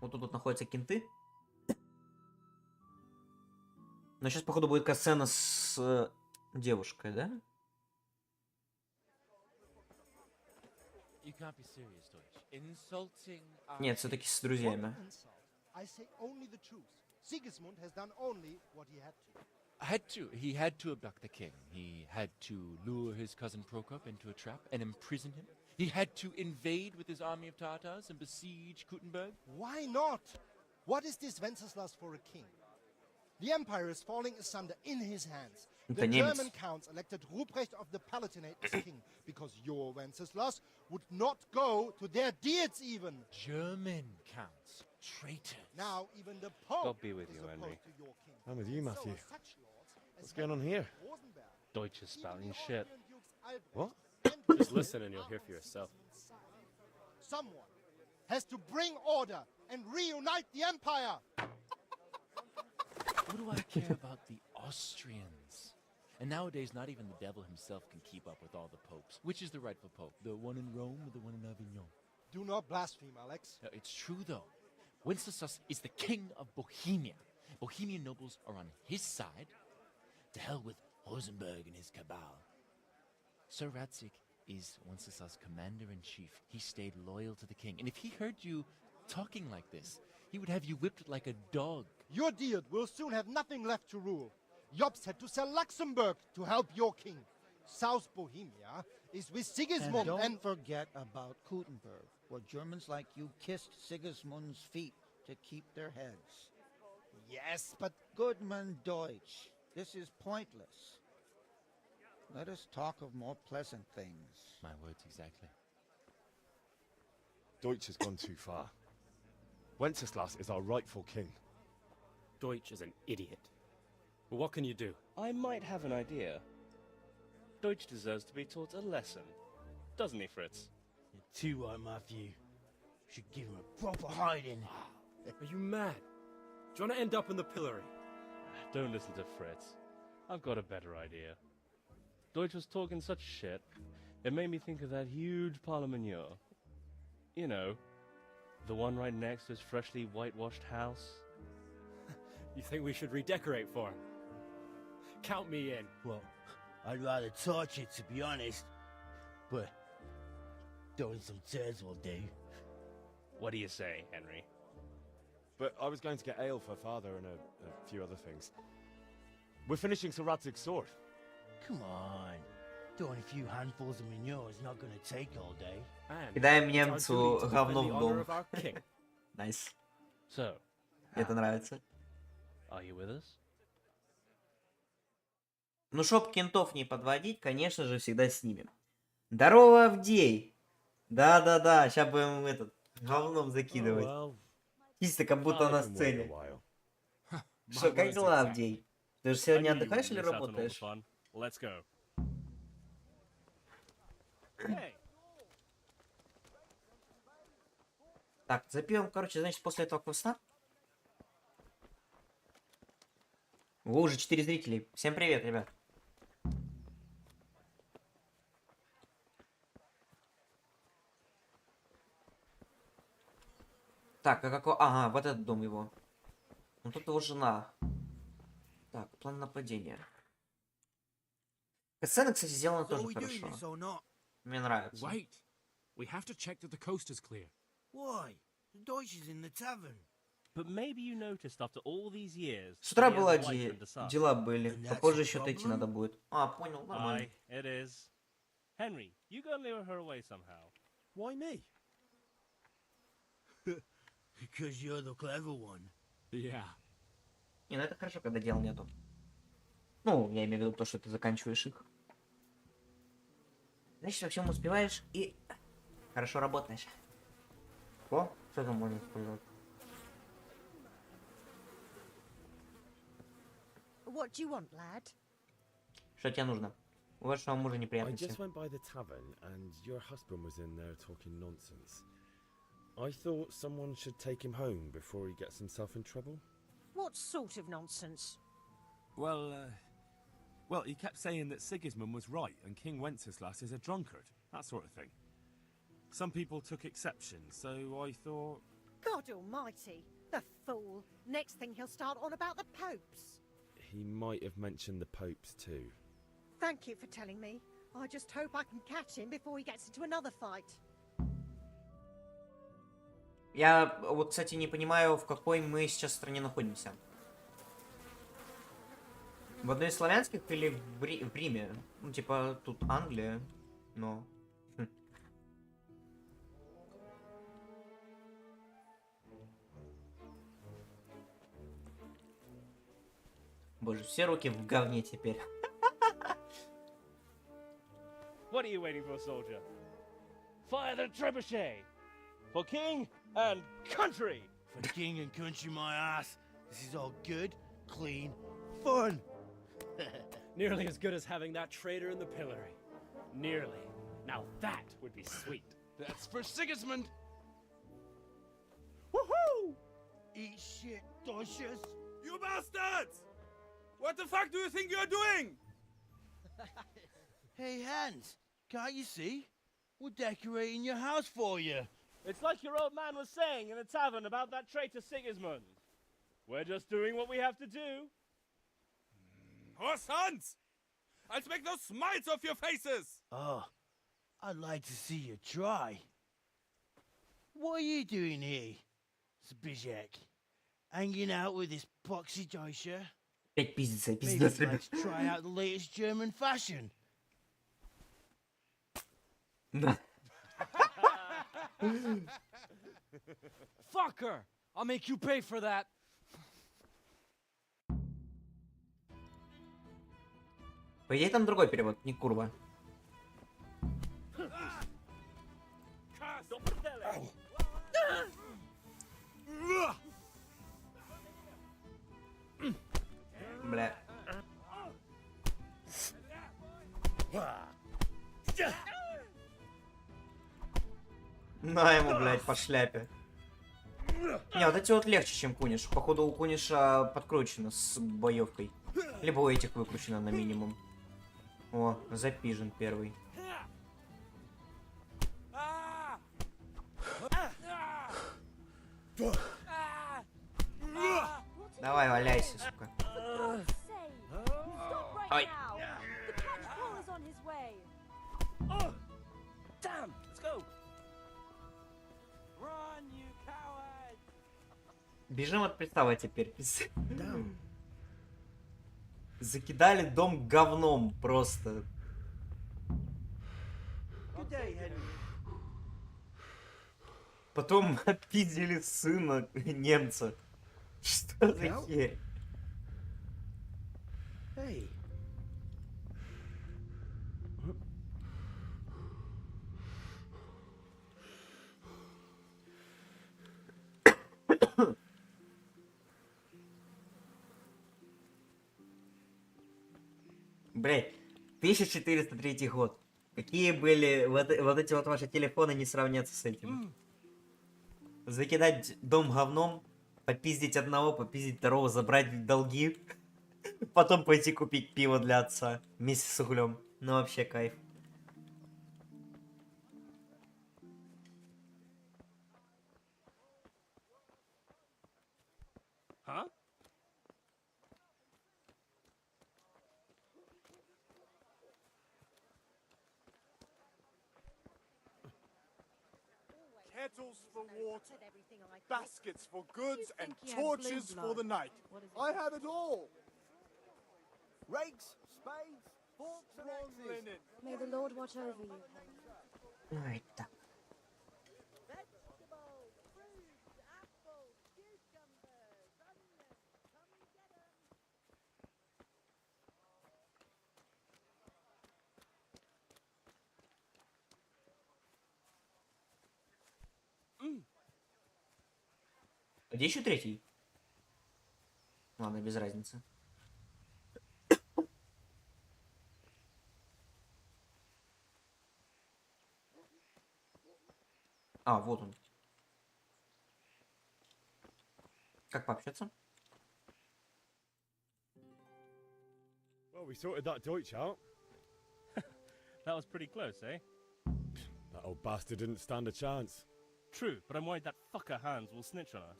Вот тут находятся кенты. Но сейчас, походу, будет катсцена с девушкой, да? Нет, все-таки с друзьями. He had to abduct the king. He had to lure his cousin Prokop into a trap and imprison him. He had to invade with his army of Tatars and besiege Kuttenberg. Why not? What is this Wenceslas for a king? The empire is falling asunder in his hands. The German counts elected Ruprecht of the Palatinate as king because your Wenceslas would not go to their deeds even. German counts. Traitors. Now even the Pope God be with is you, opposed Henry. to your king. I'm with you, Matthew. So such lords as What's going on here? Rosenberg, Deutsch is spouting even the shit. Austrian dukes Albrecht What? and Just listen and you'll hear for yourself. Someone has to bring order and reunite the empire. What do I care about the Austrians? And nowadays, not even the devil himself can keep up with all the popes. Which is the rightful pope? The one in Rome or the one in Avignon? Do not blaspheme, Alex. No, it's true, though. Wenceslas is the king of Bohemia. Bohemian nobles are on his side. To hell with Rosenberg and his cabal. Sir Radzik is Wenceslas' commander-in-chief. He stayed loyal to the king. And if he heard you talking like this, he would have you whipped like a dog. Your Diet will soon have nothing left to rule. Jobst had to sell Luxembourg to help your king. South Bohemia is with Sigismund and don't forget about Kuttenberg, where Germans like you kissed Sigismund's feet to keep their heads. Yes, but... Goodman Deutsch, this is pointless. Let us talk of more pleasant things. My words exactly. Deutsch has gone too far. Wenceslas is our rightful king. Deutsch is an idiot. But what can you do? I might have an idea. Deutsch deserves to be taught a lesson. Doesn't he, Fritz? You're too right, Matthew. Should give him a proper hiding. Are you mad? Do you want to end up in the pillory? Don't listen to Fritz. I've got a better idea. Deutsch was talking such shit, it made me think of that huge parliament. You know, the one right next to his freshly whitewashed house. You think we should redecorate for him? Count me in. Well, I'd rather torch it, to be honest. But throwing some turds will do. What do you say, Henry? but I was going to get ale for father and a few other things. We're finishing Sir Radzig's sword. Come on. Throwing a few handfuls of manure is not going to take all day. Кидаем немцу говно в дом. Nice. So, Мне это нравится. are you with us? Ну, чтоб кентов не подводить, конечно же, всегда снимем. Здорово, Авдей! Да-да-да, сейчас будем этот, говном закидывать. Чисто как будто на сцене. Что, как дела, Авдей? Ты же сегодня отдыхаешь или работаешь? Let's go. Так, запьем, короче, значит, после этого квеста. О, уже 4 зрителей. Всем привет, ребят. Так, а какой... Ага, вот этот дом его. Ну, тут его жена. Так, план нападения. Сцена, кстати, сделана тоже хорошо. Мне нравится. Wait. We have to check that the coast is clear. Why? The Deutsch is in the tavern. But maybe you noticed after all these years. С утра было дела были. Попозже еще отойти надо будет. А, понял, нормально. Aye, it is. Henry, you go and lure her away somehow. Why me? Because you're the clever one. Yeah. Не, ну это хорошо, когда дел нету. Ну, я имею в виду то, что ты заканчиваешь их. Значит, во всем успеваешь и хорошо работаешь. О, что там можно использовать? What do you want, lad? Что тебе нужно? У вашего мужа I неприятности. just went by the tavern and your husband was in there talking nonsense. I thought someone should take him home before he gets himself in trouble. What sort of nonsense? Well, he kept saying that Sigismund was right and King Wenceslas is a drunkard, that sort of thing. Some people took exception, so I thought... God almighty, the fool. Next thing he'll start on about the popes. He might have mentioned the popes too. Thank you for telling me. I just hope I can catch him before he gets into another fight. Я вот, кстати, не понимаю, в какой мы сейчас стране находимся. В одной из славянских или в Риме? Ну, типа, тут Англия, но... Боже, все руки в говне теперь. What are you waiting for, soldier? Fire the trebuchet! For king and country! For the king and country, my ass. This is all good, clean, fun. Nearly as good as having that traitor in the pillory. Nearly. Now that would be sweet. That's for Sigismund. Woohoo! Eat shit, Deutsches. You bastards! What the fuck do you think you're doing? Hey, Hans, can't you see? We're decorating your house for you. It's like your old man was saying in the tavern about that traitor Sigismund. We're just doing what we have to do. Horse Hans! I'll make those smiles off your faces! Oh, I'd like to see you try. What are you doing here, Zbigniew? Hanging out with this boxy Deutscher? Опять пиздец, Maybe пиздец, you'd ребят. like to try out the latest German fashion. Да. Fucker! I'll make you pay for that. По идее, там другой перевод, не курва. Бля. На ему, блядь, по шляпе. Не, вот эти вот легче, чем Куниш. Походу у Куниша подкручено с боевкой. Либо у этих выкручено на минимум. О, запижен первый. Давай, валяйся, сука. Ой. Damn, let's go. Run, you coward! Бежим от пристава теперь. Закидали дом говном просто. Потом отпиздили сына немца. Что за херь? Hey. Блять, 1403 год. Какие были вот эти вот ваши телефоны, не сравнятся с этим. Закидать дом говном, попиздить одного, попиздить второго, забрать долги, потом пойти купить пиво для отца вместе с углем. Ну вообще кайф. Huh? Kettles for water, baskets for goods, and torches for the night. I have it all. Rakes, spades, forks, and axes. Linen. May the Lord watch over you. Ой, так. Где еще третий? Ладно, без разницы. А, вот он. Как пообщаться? Well, we sorted that Deutsch out. That was pretty close, eh? That old bastard didn't stand a chance. True, but I'm worried that fucker Hans will snitch on us.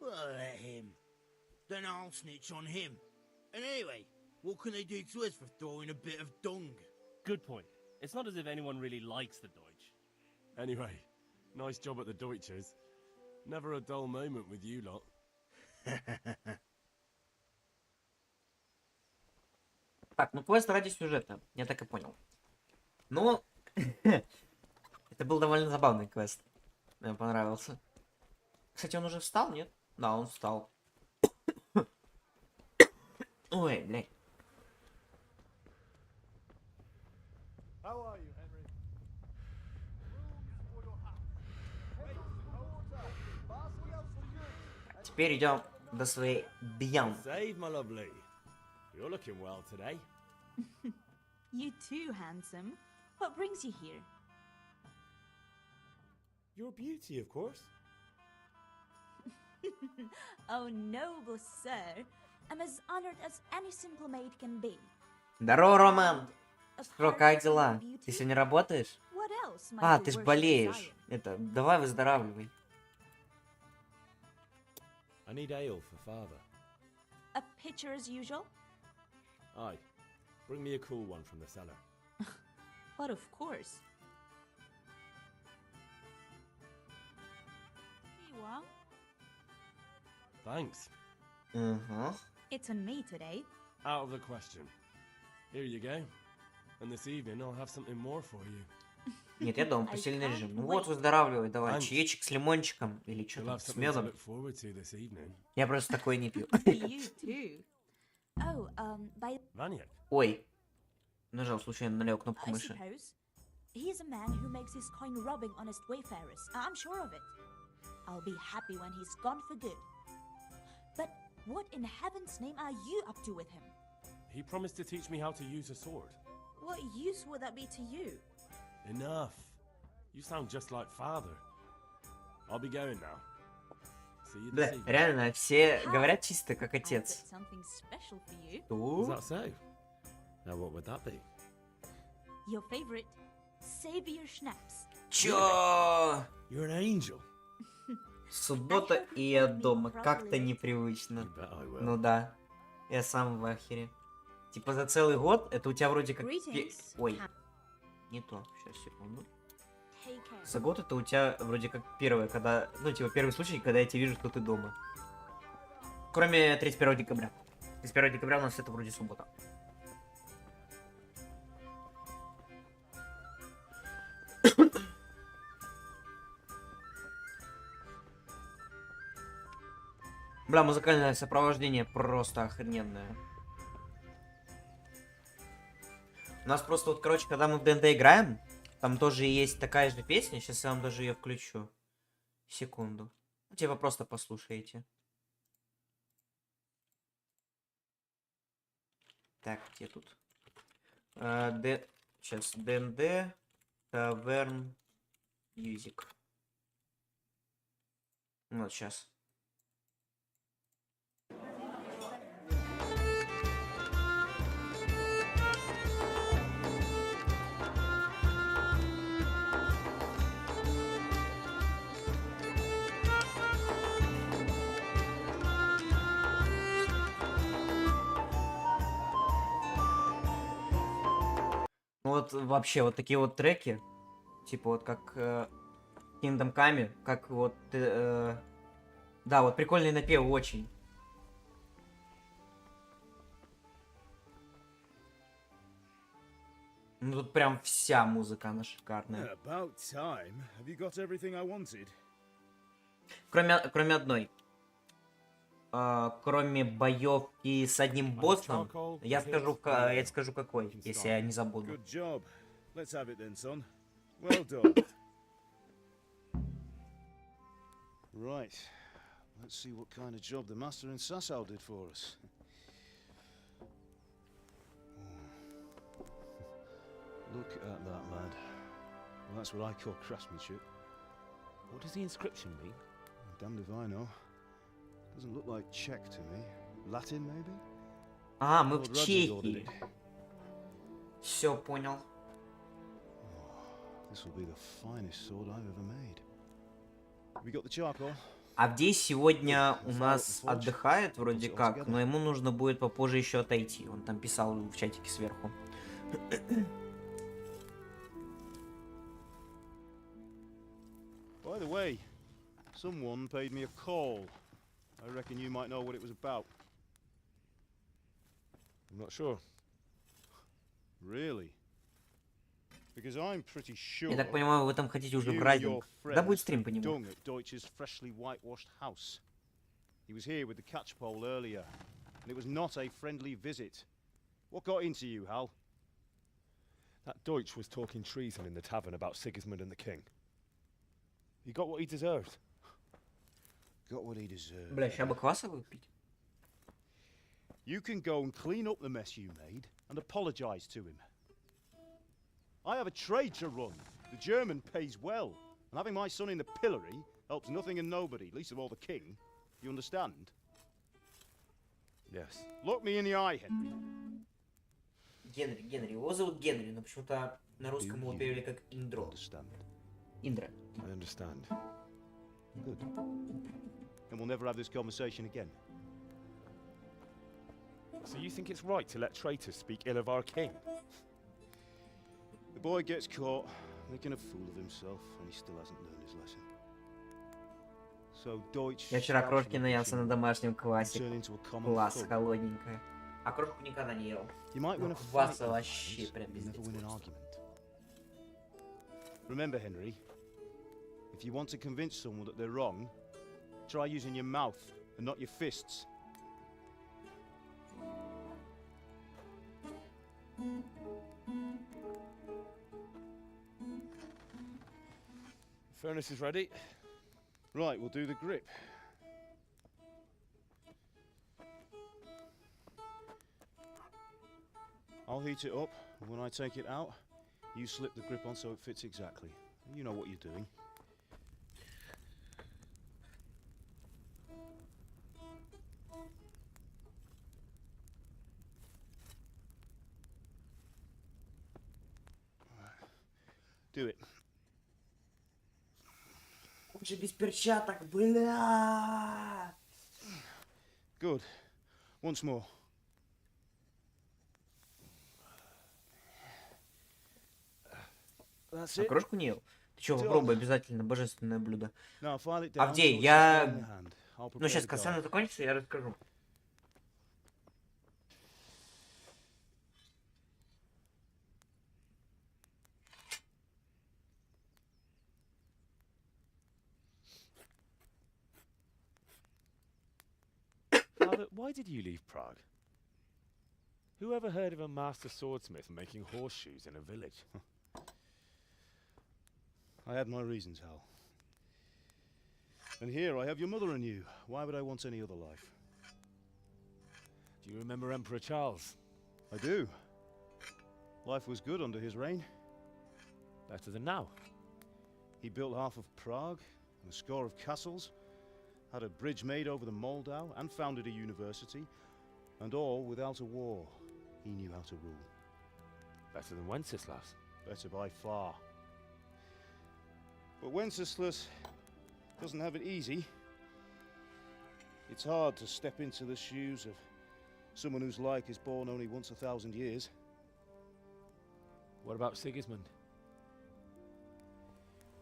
Well, let him. Then I'll snitch on him. And anyway, what can they do to us for throwing a bit of dung? Good point. It's not as if anyone really likes the Deutsch. Anyway, nice job at the Deutsches. Never a dull moment with you lot. Так, ну квест ради сюжета, я так и понял. Ну, это был довольно забавный квест. Мне понравился. Кстати, он уже встал, нет? Да, он встал. Ой, блядь. How are you, Henry? Теперь идем до своей Бьян. Save, my lovely. You're looking well today. You too, handsome. What brings you here? Your beauty, of course. Oh, noble sir. I'm as honored as any simple maid can be. Здорово, Роман. Что, как дела? Ты сегодня работаешь? What else might А, your ты ж worship болеешь. desire? Это, давай выздоравливай. I need ale for father. A pitcher as usual? Aye. Bring me a cool one from the cellar. But of course. Here you are. Thanks. Угу. It's on me today. Out of the question. Here you go. And this evening I'll have something more for you. Нет, я дома, посильный режим. Ну вот, выздоравливай, давай. Чаечек с лимончиком или что You'll там, have с something to медом. look forward to this evening. Я просто такой не пью. You too. Oh, by Vanya. Ой. Нажал случайно на левую кнопку I мыши. suppose. He's a man who makes his coin robbing honest wayfarers. I'm sure of it. I'll be happy when he's gone for good. But what in heaven's name are you up to with him? He promised to teach me how to use a sword. What use would that be to you? Enough. You sound just like father. I'll be going now. See you this Бля, evening. реально, все говорят чисто как отец. Something special for you. Is Что? that so? Now what would that be? Your favorite, Savior Schnapps. Чё? You're an angel. Суббота и я дома. Как-то непривычно. You bet I will. Ну да. Я сам в ахере. Типа за целый год, это у тебя вроде как... Greetings. Ой. Не то. Сейчас, секунду. Take care. За год это у тебя вроде как первое, когда... Ну, типа первый случай, когда я тебя вижу, что ты дома. Кроме 31 декабря. 31 декабря у нас это вроде суббота. Бля, музыкальное сопровождение просто охрененное. У нас просто вот, короче, когда мы в ДНД играем, там тоже есть такая же песня. Сейчас я вам даже ее включу. Секунду. Типа просто послушайте. Так, где тут? Сейчас. ДНД. Таверн. Мьюзик. Вот сейчас. Вот вообще вот такие вот треки, типа вот как Kingdom Come, как вот, да, вот прикольный напев очень. Ну тут прям вся музыка, она шикарная. Кроме одной. Кроме боевки с одним боссом, я скажу какой, если я не забуду. Right. Let's see what kind of job the master in Sasau did for us. Look at that, lad. Well, that's what I call craftsmanship. What does the inscription mean? Damned if I know. Doesn't look like Czech to me. Latin, maybe? А, мы в Чехии. Все понял. This will be the finest sword I've ever made. We got the charcoal. Авдей сегодня у нас отдыхает вроде как, но ему нужно будет попозже еще отойти. Он там писал в чатике сверху. By the way, someone paid me a call. I reckon you might know what it was about. I'm not sure. Really? Because I'm pretty sure. Я так понимаю, вы там хотите уже в райдинг. Да будет стрим по нему. At Deutsch's freshly whitewashed house. He was here with the catchpole earlier, and it was not a friendly visit. What got into you, Hal? That Deutsch was talking treason in the tavern about Sigismund and the king. He got what he deserved. Got what he deserved. Бля, сейчас бы кваса выпить. You can go and clean up the mess you made and apologize to him. I have a trade to run. The German pays well, and having my son in the pillory helps nothing and nobody, least of all the king. You understand? Yes. Look me in the eye, Henry. Генри. Его зовут Генри, но почему-то на русском его перевели как Индро. Индра. I understand. Good. And we'll never have this conversation again. So you think it's right to let traitors speak ill of our king? The boy gets caught, making a fool of himself, and he still hasn't learned his lesson. So Deutsch... Я вчера крошки наелся на домашнем квасе. Класс, холодненькая. А крошку никогда не ел. Но кваса вообще прям пиздец. Remember, Henry, if you want to convince someone that they're wrong, try using your mouth and not your fists. Furnace is ready. Right, we'll do the grip. I'll heat it up, and when I take it out, you slip the grip on so it fits exactly. You know what you're doing. Do it. Он же без перчаток, бля. Good. Once more. А крошку не ел? Ты что, попробуй обязательно, божественное блюдо. Авдей, я I'll Ну, prepare сейчас the касцена guard. закончится, я расскажу. Father, why did you leave Prague? Who ever heard of a master swordsmith making horseshoes in a village? I had my reasons, Hal. And here I have your mother and you. Why would I want any other life? Do you remember Emperor Charles? I do. Life was good under his reign. Better than now. He built half of Prague and a score of castles, had a bridge made over the Moldau, and founded a university, and all without a war. He knew how to rule. Better than Wenceslas. Better by far. But Wenceslas doesn't have it easy. It's hard to step into the shoes of someone whose like is born only once 1,000 years. What about Sigismund?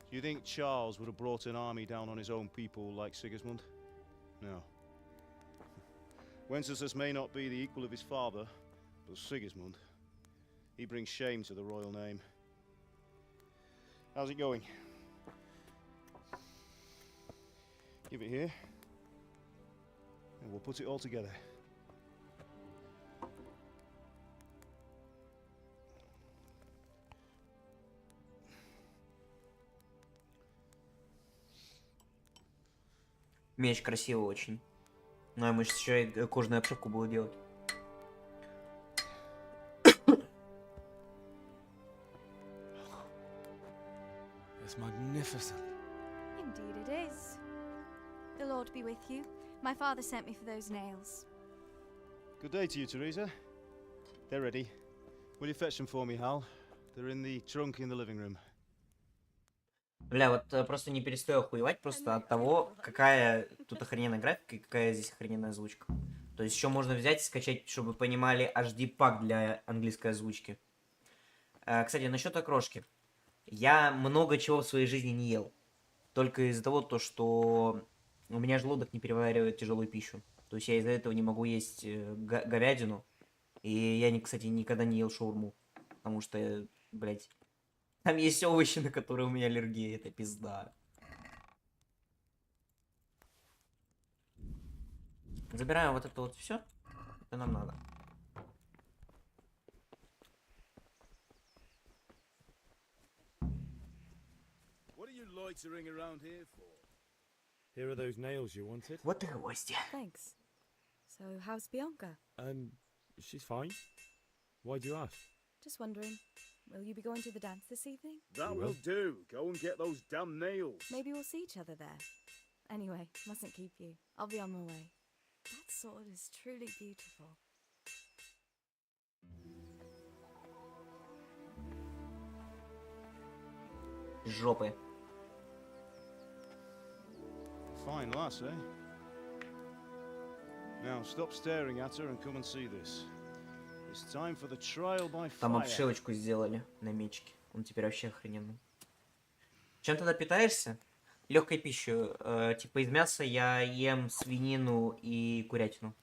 Do you think Charles would have brought an army down on his own people like Sigismund? No. Wenceslas may not be the equal of his father, but Sigismund, he brings shame to the royal name. How's it going? Give it here, and we'll put it all together. Меч красивый очень. Ну, а мы сейчас еще и кожаную обшивку будем делать. It's magnificent. Indeed it is. The Lord be with you. My father sent me for those nails. Good day to you, Teresa. They're ready. Will you fetch them for me, Hal? They're in the trunk in the living room. Бля, вот просто не перестаю охуевать просто от того, какая тут охрененная графика и какая здесь охрененная озвучка. То есть еще можно взять и скачать, чтобы вы понимали, HD-пак для английской озвучки. Кстати, насчет окрошки. Я много чего в своей жизни не ел. Только из-за того, что у меня желудок не переваривает тяжелую пищу. То есть я из-за этого не могу есть говядину. И я, кстати, никогда не ел шаурму. Потому что, блядь, там есть овощи, на которые у меня аллергия. Это пизда. Забираем вот это вот все. Это нам надо. What are you loitering around here for? Here are those nails you wanted. Вот и гвозди. Thanks. So, how's Bianca? She's fine. Why do you ask? Just wondering, will you be going to the dance this evening? That will do. Go and get those damn nails. Maybe we'll see each other there. Anyway, mustn't keep you. I'll be on my way. That sword is truly beautiful. Жопы. Fine lass, eh? Now stop staring at her and come and see this. It's time for the trial by fire. Там обшивочку сделали на мечке. Он теперь вообще охрененный. Чем тогда питаешься? Легкой пищей. Типа из мяса я ем свинину и курятину.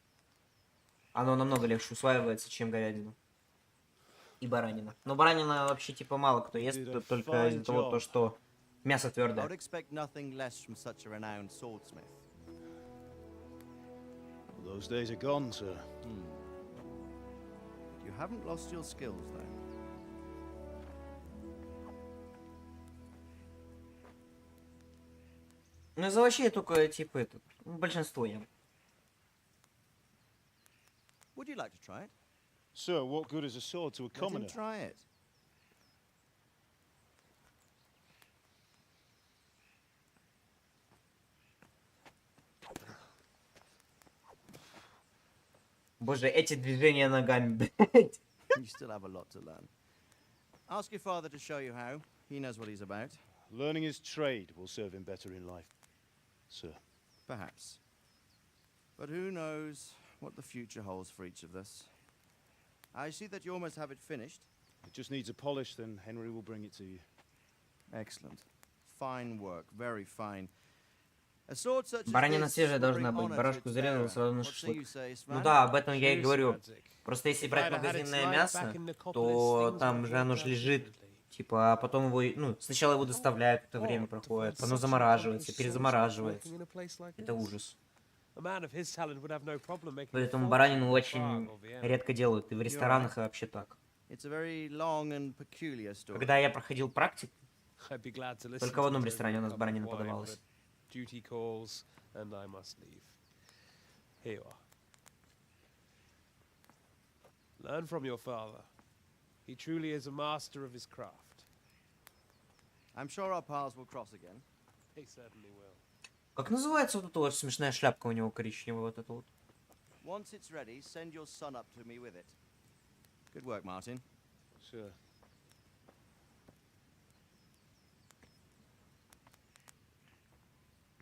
Оно намного легче усваивается, чем говядину. И баранина. Но баранина вообще типа мало кто ест, только из-за того, что мясо твердое. Those days are gone, sir. You haven't lost your skills, though. Ну, из овощей только, типа, это, большинство ем. Would you like to try it? Sir, what good is a sword to a commoner? Let him try it. Боже, эти движения ногами, блядь. You still have a lot to learn. Ask your father to show you how. He knows what he's about. Learning his trade will serve him better in life, sir. Perhaps. But who knows what the future holds for each of us. I see that you almost have it finished. It just needs a polish, then Henry will bring it to you. Excellent. Fine work, very fine. Баранина свежая должна быть, барашку зарезал сразу на шашлык. Ну да, об этом я и говорю. Просто если брать магазинное мясо, то там же оно же лежит, типа, а потом его, ну, сначала его доставляют, это время проходит, оно замораживается, перезамораживается. Это ужас. Поэтому баранину очень редко делают, и в ресторанах и вообще так. Когда я проходил практику, только в одном ресторане у нас баранина подавалась. Duty calls, and I must leave. Here you are. Learn from your father. He truly is a master of his craft. I'm sure our paths will cross again. He certainly will. Как называется вот эта вот смешная шляпка у него коричневая, вот эта вот? Once it's ready, send your son up to me with it. Good work, Martin. Sure.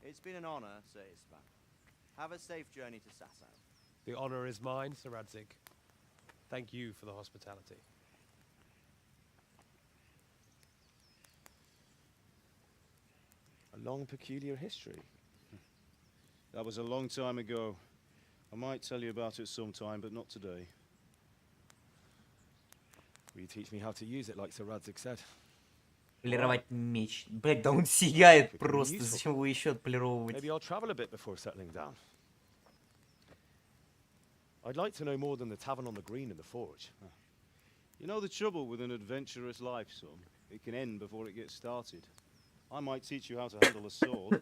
It's been an honor, Sir Ispan. Have a safe journey to Sasau. The honor is mine, Sir Radzig. Thank you for the hospitality. A long, peculiar history. That was a long time ago. I might tell you about it sometime, but not today. Will you teach me how to use it, like Sir Radzig said? Полировать меч. Блять, да он сияет просто. Зачем его еще отполировывать? Maybe I'll travel a bit before settling down. I'd like to know more than the tavern on the green and the forge. You know the trouble with an adventurous life, son? It can end before it gets started. I might teach you how to handle a sword,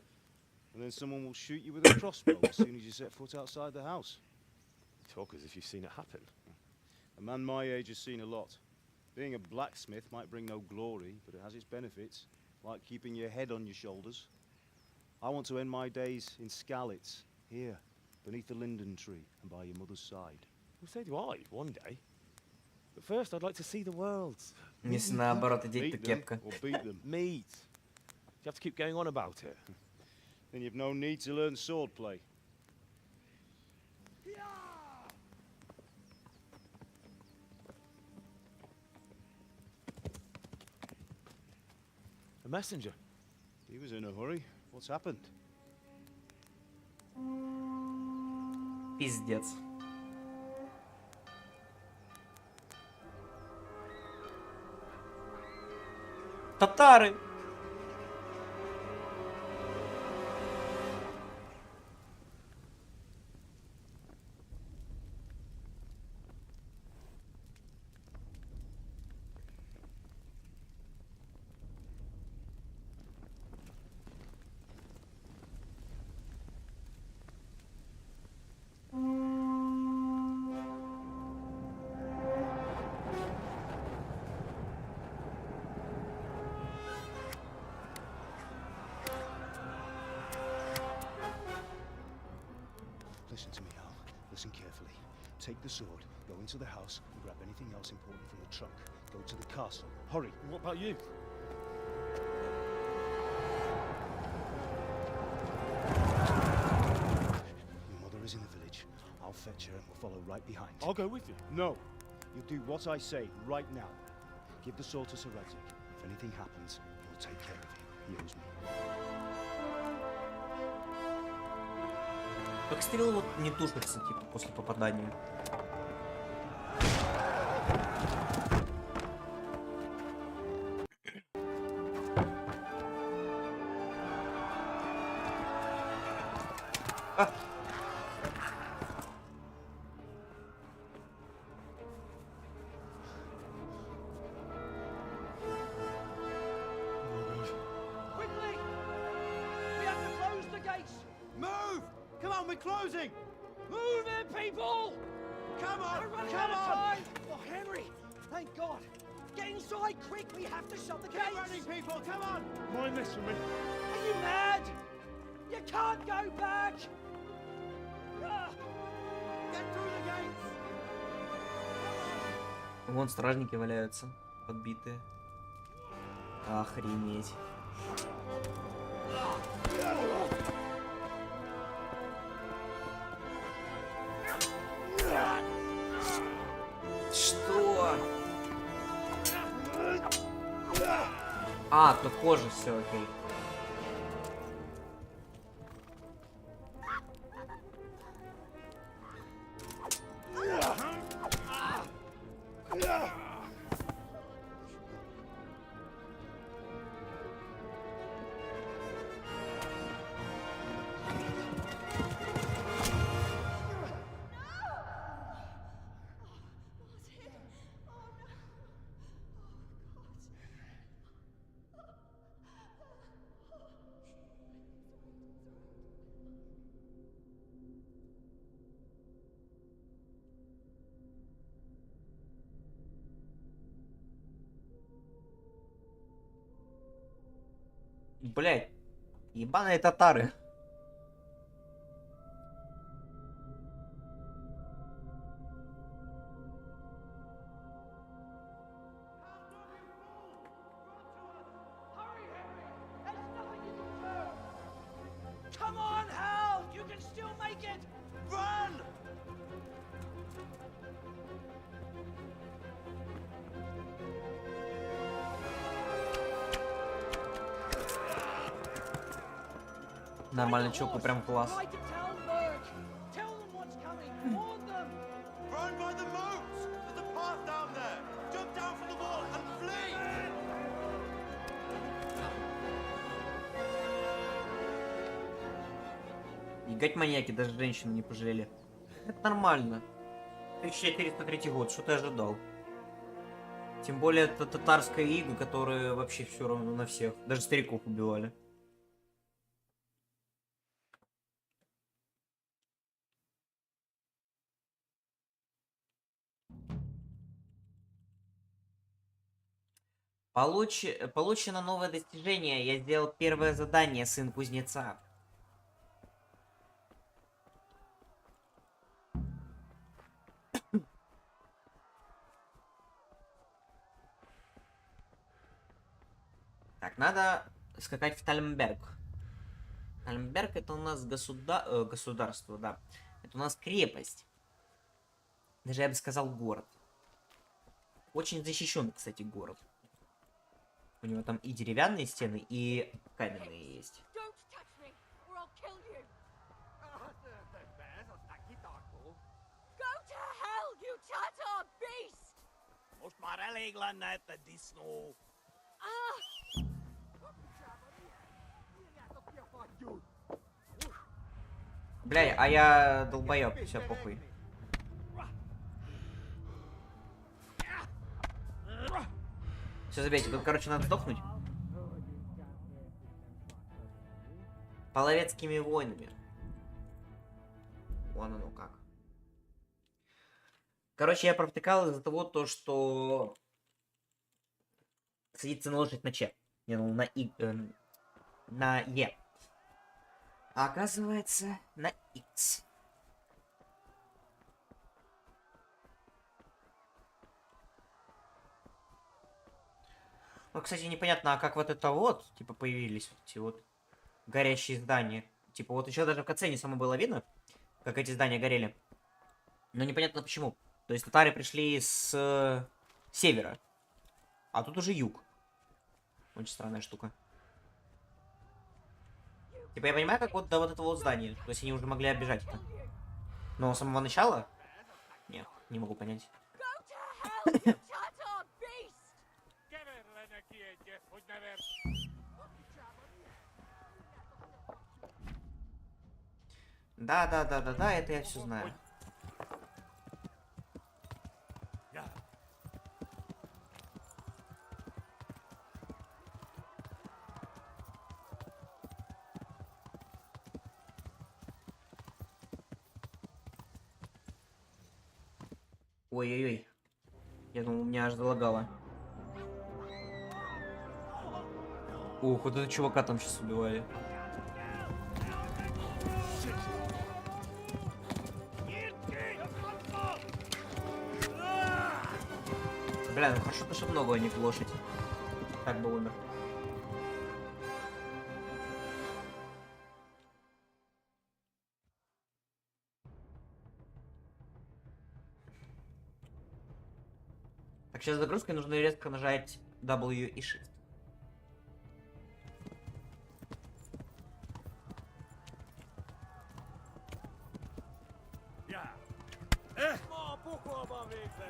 and then someone will shoot you with a crossbow as soon as you set foot outside the house. You talk as if you've seen it happen. A man my age has seen a lot. Being a blacksmith might bring no glory, but it has its benefits, like keeping your head on your shoulders. I want to end my days in Skalitz, here, beneath the linden tree and by your mother's side. Well, so do I, one day. But first, I'd like to see the world. Если наоборот одеть, то кепка. Or beat them. Meet. You have to keep going on about it. Then you've no need to learn swordplay. A messenger. He was in a hurry. What's happened? Пиздец. Татары! Listen to me, Hal. Listen carefully. Take the sword, go into the house, and grab anything else important from the trunk. Go to the castle. Hurry. What about you? Your mother is in the village. I'll fetch her and we'll follow right behind. I'll go with you. No. You'll do what I say right now. Give the sword to Sir Radzig. If anything happens, he'll take care of you. He owes me. Как стрелы вот не тушатся, типа, после попадания. А! Quickly! We have to close the gates! Move! Come on, we're closing! Move it, people! Come on! We're running Come out of on! time! Oh, Henry! Thank God! Get inside, quick! We have to shut the Get gates! running, people! Come on! Mind this for me. Are you mad? You can't go back! Ah! Get through the gates! Вон стражники валяются, подбитые. Охренеть. Что? А, то кожа, все, окей. Блять, ебаные татары. Come on, Hal! You can still make it! Run! Нормально, чуваку, прям класс. Try to tell Lurk. Tell them what's coming. Warn them. Run by the moats! There's a path down there! Jump down from the wall and flee! Ебать маньяки, даже женщину не пожалели. Это нормально. 1403 год, что ты ожидал? Тем более это татарская ига, которые вообще все равно на всех. Даже стариков убивали. Получено новое достижение. Я сделал первое задание, сын кузнеца. Так, надо скакать в Тальмберг. Тальмберг это у нас государство, да. Это у нас крепость. Даже я бы сказал город. Очень защищенный, кстати, город. У него там и деревянные стены, и каменные есть. Бля, а я долбоёб, все, похуй. Все, забейте, тут, короче, надо сдохнуть. Половецкими войнами. Вон оно как. Короче, я провтыкал из-за того, что садится на лошадь на Ч. Не, ну на Е. А оказывается на X. Ну, кстати, непонятно, а как вот это вот, типа, появились вот эти вот горящие здания. Типа, вот еще даже в катсцене само было видно, как эти здания горели. Но непонятно почему. То есть татары пришли с севера, а тут уже юг. Очень странная штука. Типа, я понимаю, как вот до вот этого вот здания. То есть они уже могли оббежать это. Но с самого начала? Нет, не могу понять. Да, это я все знаю. Ой-ой-ой. Я думал, меня аж залагало. Ух, вот этого чувака там сейчас убивали. Бля, ну хорошо, то что много, а не в лошадь. Так бы умер. Так, сейчас загрузкой нужно резко нажать W и Shift.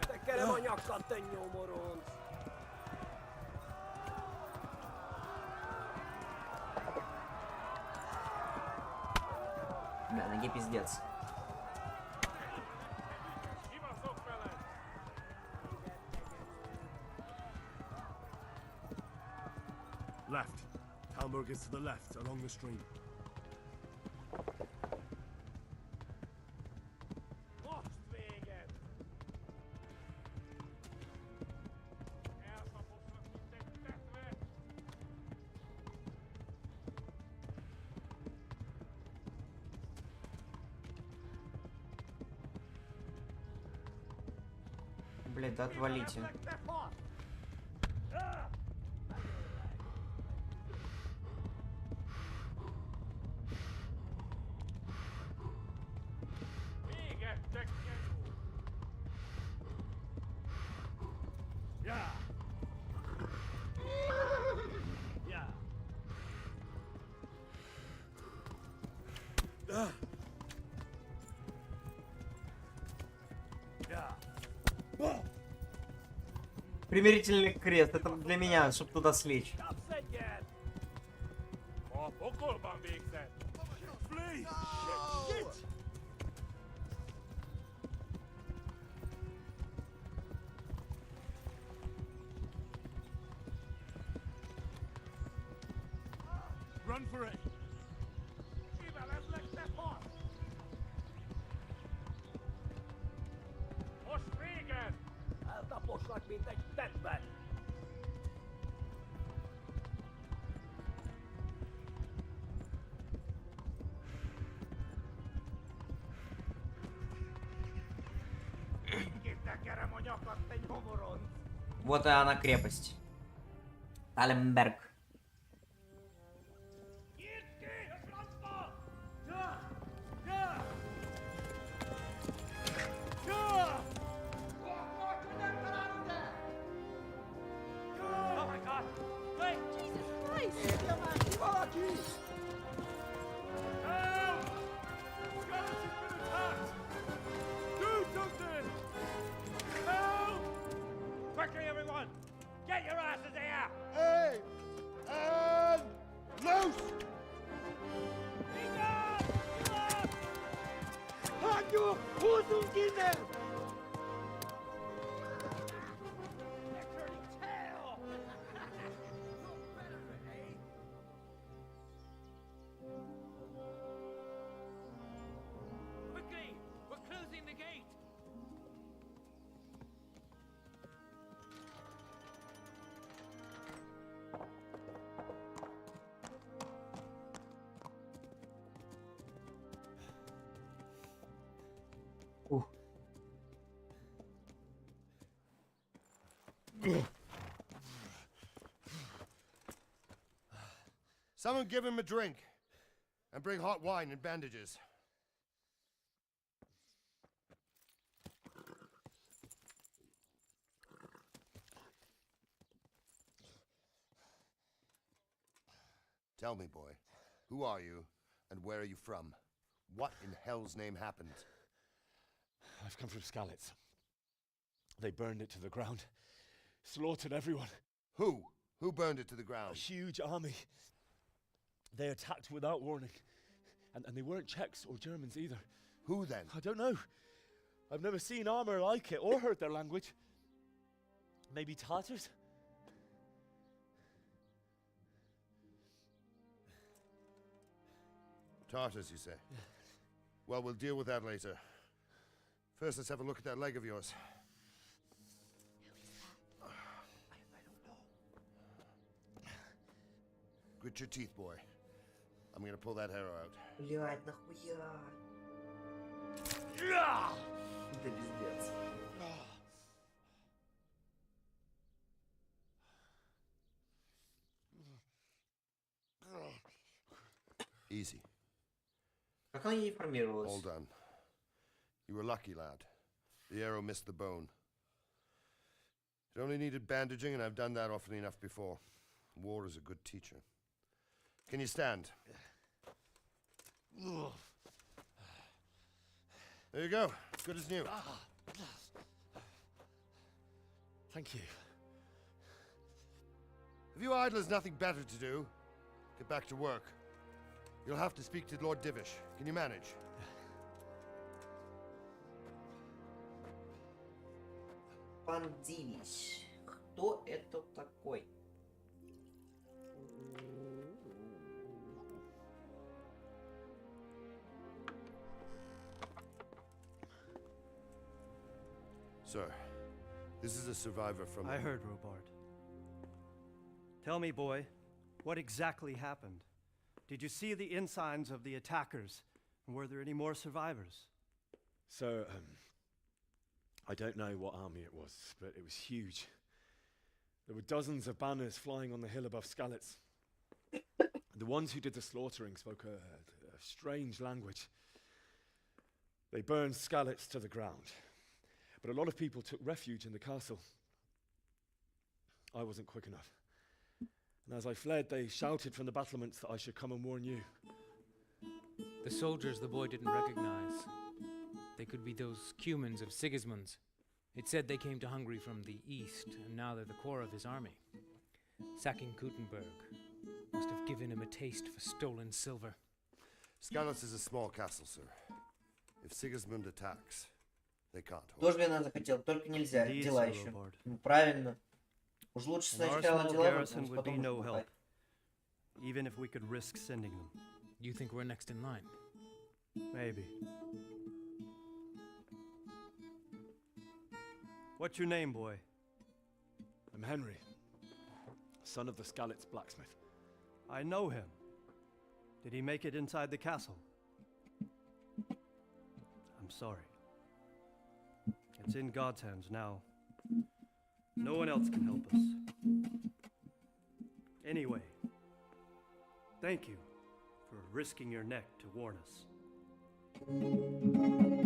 Tekerem a nyakkad, te nyomoronc! Бля, ноги пиздец. Left. Talmberg is to the left, along the stream. Блять, да отвалите. Примирительный крест, это для меня, чтобы туда слечь. Run for it. Вот и она крепость. Таленберг. Quickly, everyone! Get your asses here! Hey! And loose! Hanyu! Uzungine! Quickly! We're closing the gate! Someone give him a drink. And bring hot wine and bandages. Tell me, boy, who are you, and where are you from? What in hell's name happened? I've come from Skalitz. They burned it to the ground. Slaughtered everyone. Who? Who burned it to the ground? A huge army. They attacked without warning. And they weren't Czechs or Germans either. Who then? I don't know. I've never seen armor like it or heard their language. Maybe Tatars? Tartars, you say? Well, we'll deal with that later. First, let's have a look at that leg of yours. Grit your teeth, boy. I'm gonna pull that arrow out. Блядь, нахуя? Да пиздец. Easy. Как она информировалась? All done. You were lucky, lad. The arrow missed the bone. It only needed bandaging, and I've done that often enough before. War is a good teacher. Can you stand? There you go. Good as new. Thank you. If you idlers nothing better to do, get back to work. You'll have to speak to Lord Divish. Can you manage? Пан Дивиш. Кто это такой? Sir, this is a survivor from... I heard, Robard. Tell me, boy, what exactly happened? Did you see the ensigns of the attackers? And were there any more survivors? So, I don't know what army it was, but it was huge. There were dozens of banners flying on the hill above Skalitz. The ones who did the slaughtering spoke a strange language. They burned Skalitz to the ground, but a lot of people took refuge in the castle. I wasn't quick enough. And as I fled, they shouted from the battlements that I should come and warn you. The soldiers the boy didn't recognize. They could be those Cumans of Sigismund's. It said they came to Hungary from the east, and now they're the core of his army. Sacking Kuttenberg must have given him a taste for stolen silver. Skalitz is a small castle, sir. If Sigismund attacks, they can't hold. Тоже бы она захотела, только нельзя, дела еще. Ну, правильно. Уж лучше сначала дела, garrison would be no help, even if we could risk sending them. You think we're next in line? Maybe. What's your name, boy? I'm Henry, son of the Skalitz blacksmith. I know him. Did he make it inside the castle? I'm sorry. It's in God's hands now. No one else can help us. Anyway, thank you for risking your neck to warn us.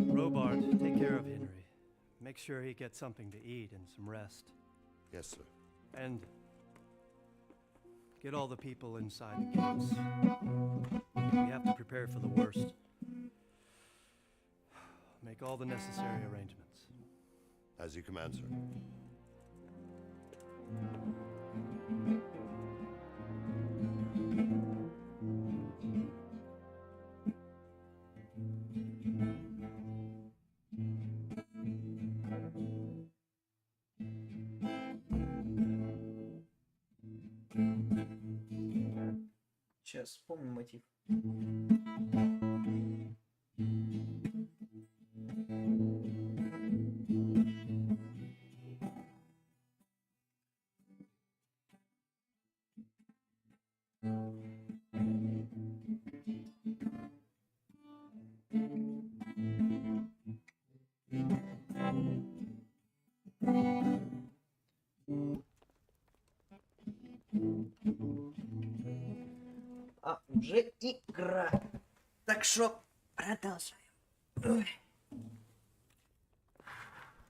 Robart, take care of Henry. Make sure he gets something to eat and some rest. Yes, sir. And get all the people inside the gates. We have to prepare for the worst. Make all the necessary arrangements. As you command, sir. Сейчас вспомню мотив. А уже игра. Так что продолжаем. Ой.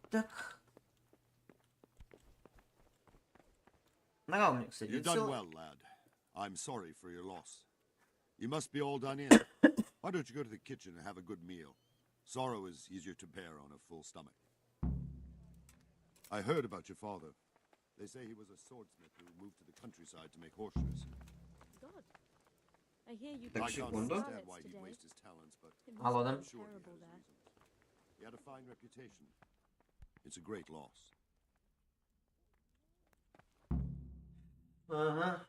Так. Нога у меня, кстати, You've done целая. well, lad. I'm sorry for your loss. You must be all done in. Why don't you go to the kitchen and have a good meal? Sorrow is easier to bear on a full stomach. I heard about your father. They say he was a swordsmith who moved to the countryside to make horseshoes. God. I hear you Так, I can't секунду. understand why he'd waste his talents, but Алло, да? I'm sure he had his reasons. He had a fine reputation. It's a great loss. Ага.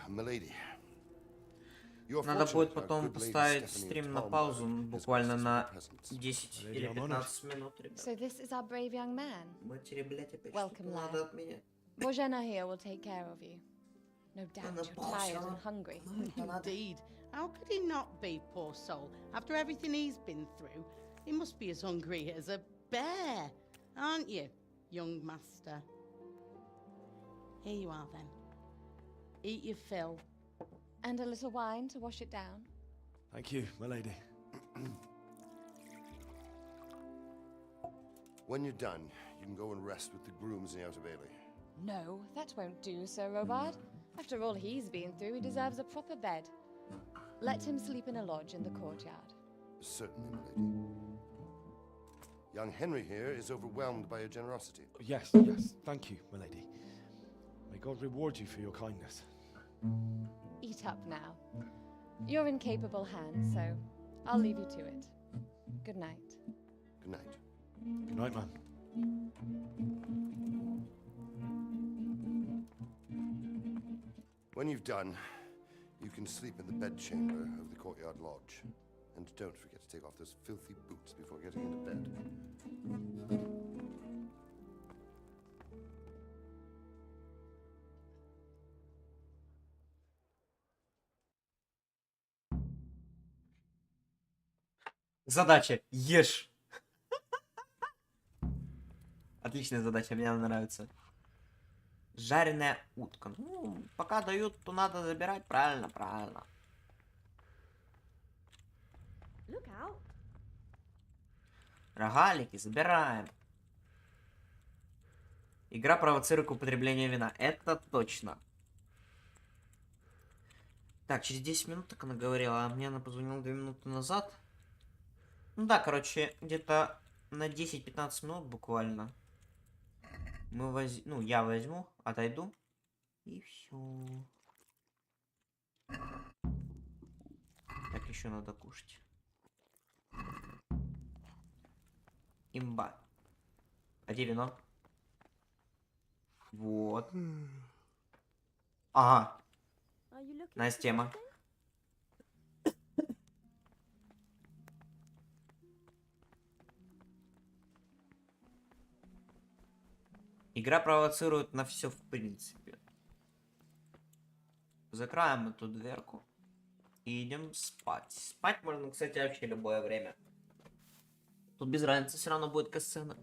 Milady. Надо будет потом поставить стрим на паузу, буквально на 10 или 15 минут, ребят. So this is our brave young man. Матери, блядь, опять Welcome, что-то lad. надо от меня. Bozhena here will take care of you. No doubt you're tired and hungry. Indeed. How could he not be, poor soul? After everything he's been through, he must be as hungry as a bear, aren't you, young master? Here you are, then. Eat your fill. And a little wine to wash it down. Thank you, my lady. When you're done, you can go and rest with the grooms in the Outer Bailey. No, that won't do, Sir Robard. After all he's been through, he deserves a proper bed. Let him sleep in a lodge in the courtyard. Certainly, milady. Young Henry here is overwhelmed by your generosity. Yes, yes. Thank you, my lady. May God reward you for your kindness. Eat up now. You're in capable hands, so I'll leave you to it. Good night. Good night. Good night, man. When you've done, you can sleep in the bedchamber of the courtyard lodge. And don't forget to take off those filthy boots before getting into bed. Задача. Ешь. Отличная задача, мне она нравится. Жареная утка. Ну, пока дают, то надо забирать. Правильно, правильно. Рогалики забираем. Игра провоцирует к употреблению вина. Это точно. Так, через 10 минут, так она говорила, а мне она позвонила 2 минуты назад. Ну да, короче, где-то на 10-15 минут буквально. Ну, я возьму, отойду. И все. Так, еще надо кушать. Имба. А где вино? Вот. Ага. Найс тема. Игра провоцирует на все в принципе. Закроем эту дверку. И идем спать. Спать можно, кстати, вообще любое время. Тут без разницы, все равно будет касцена.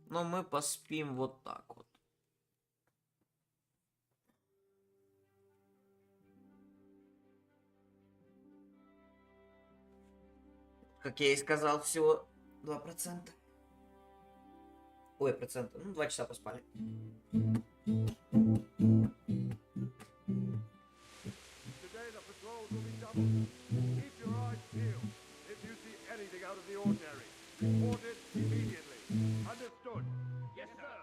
Но мы поспим вот так вот. Как я и сказал, всего 2%. Ой, процента. Ну, 2 часа поспали. Today the patrols will be doubled. Keep your eyes peeled. If you see anything out of the ordinary, report it immediately. Understood? Yes, sir.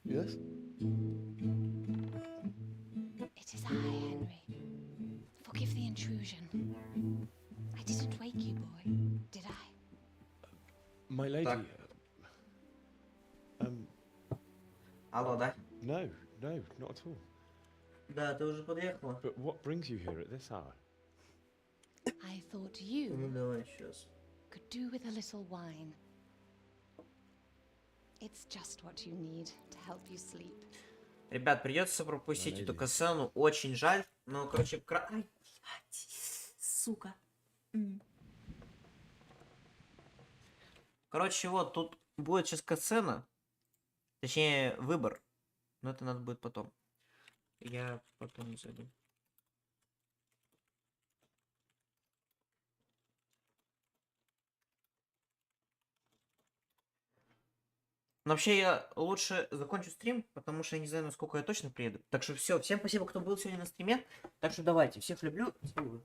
Yes? It is I, Henry. Forgive the intrusion. I didn't wake you, boy, did I? My lady. Алло, да? No, no, not at all. Да, ты уже подъехала. But what brings you here at this hour? I thought you Ну давай сейчас. could do with a little wine. It's just what you need to help you sleep. Ребят, придется пропустить эту касцену. Очень жаль. Но, короче, Ай, сука. Короче, вот тут будет сейчас касцена. Точнее, выбор. Но это надо будет потом. Я потом зайду. Но вообще я лучше закончу стрим, потому что я не знаю, насколько я точно приеду. Так что все, всем спасибо, кто был сегодня на стриме. Так что давайте, всех люблю, целую.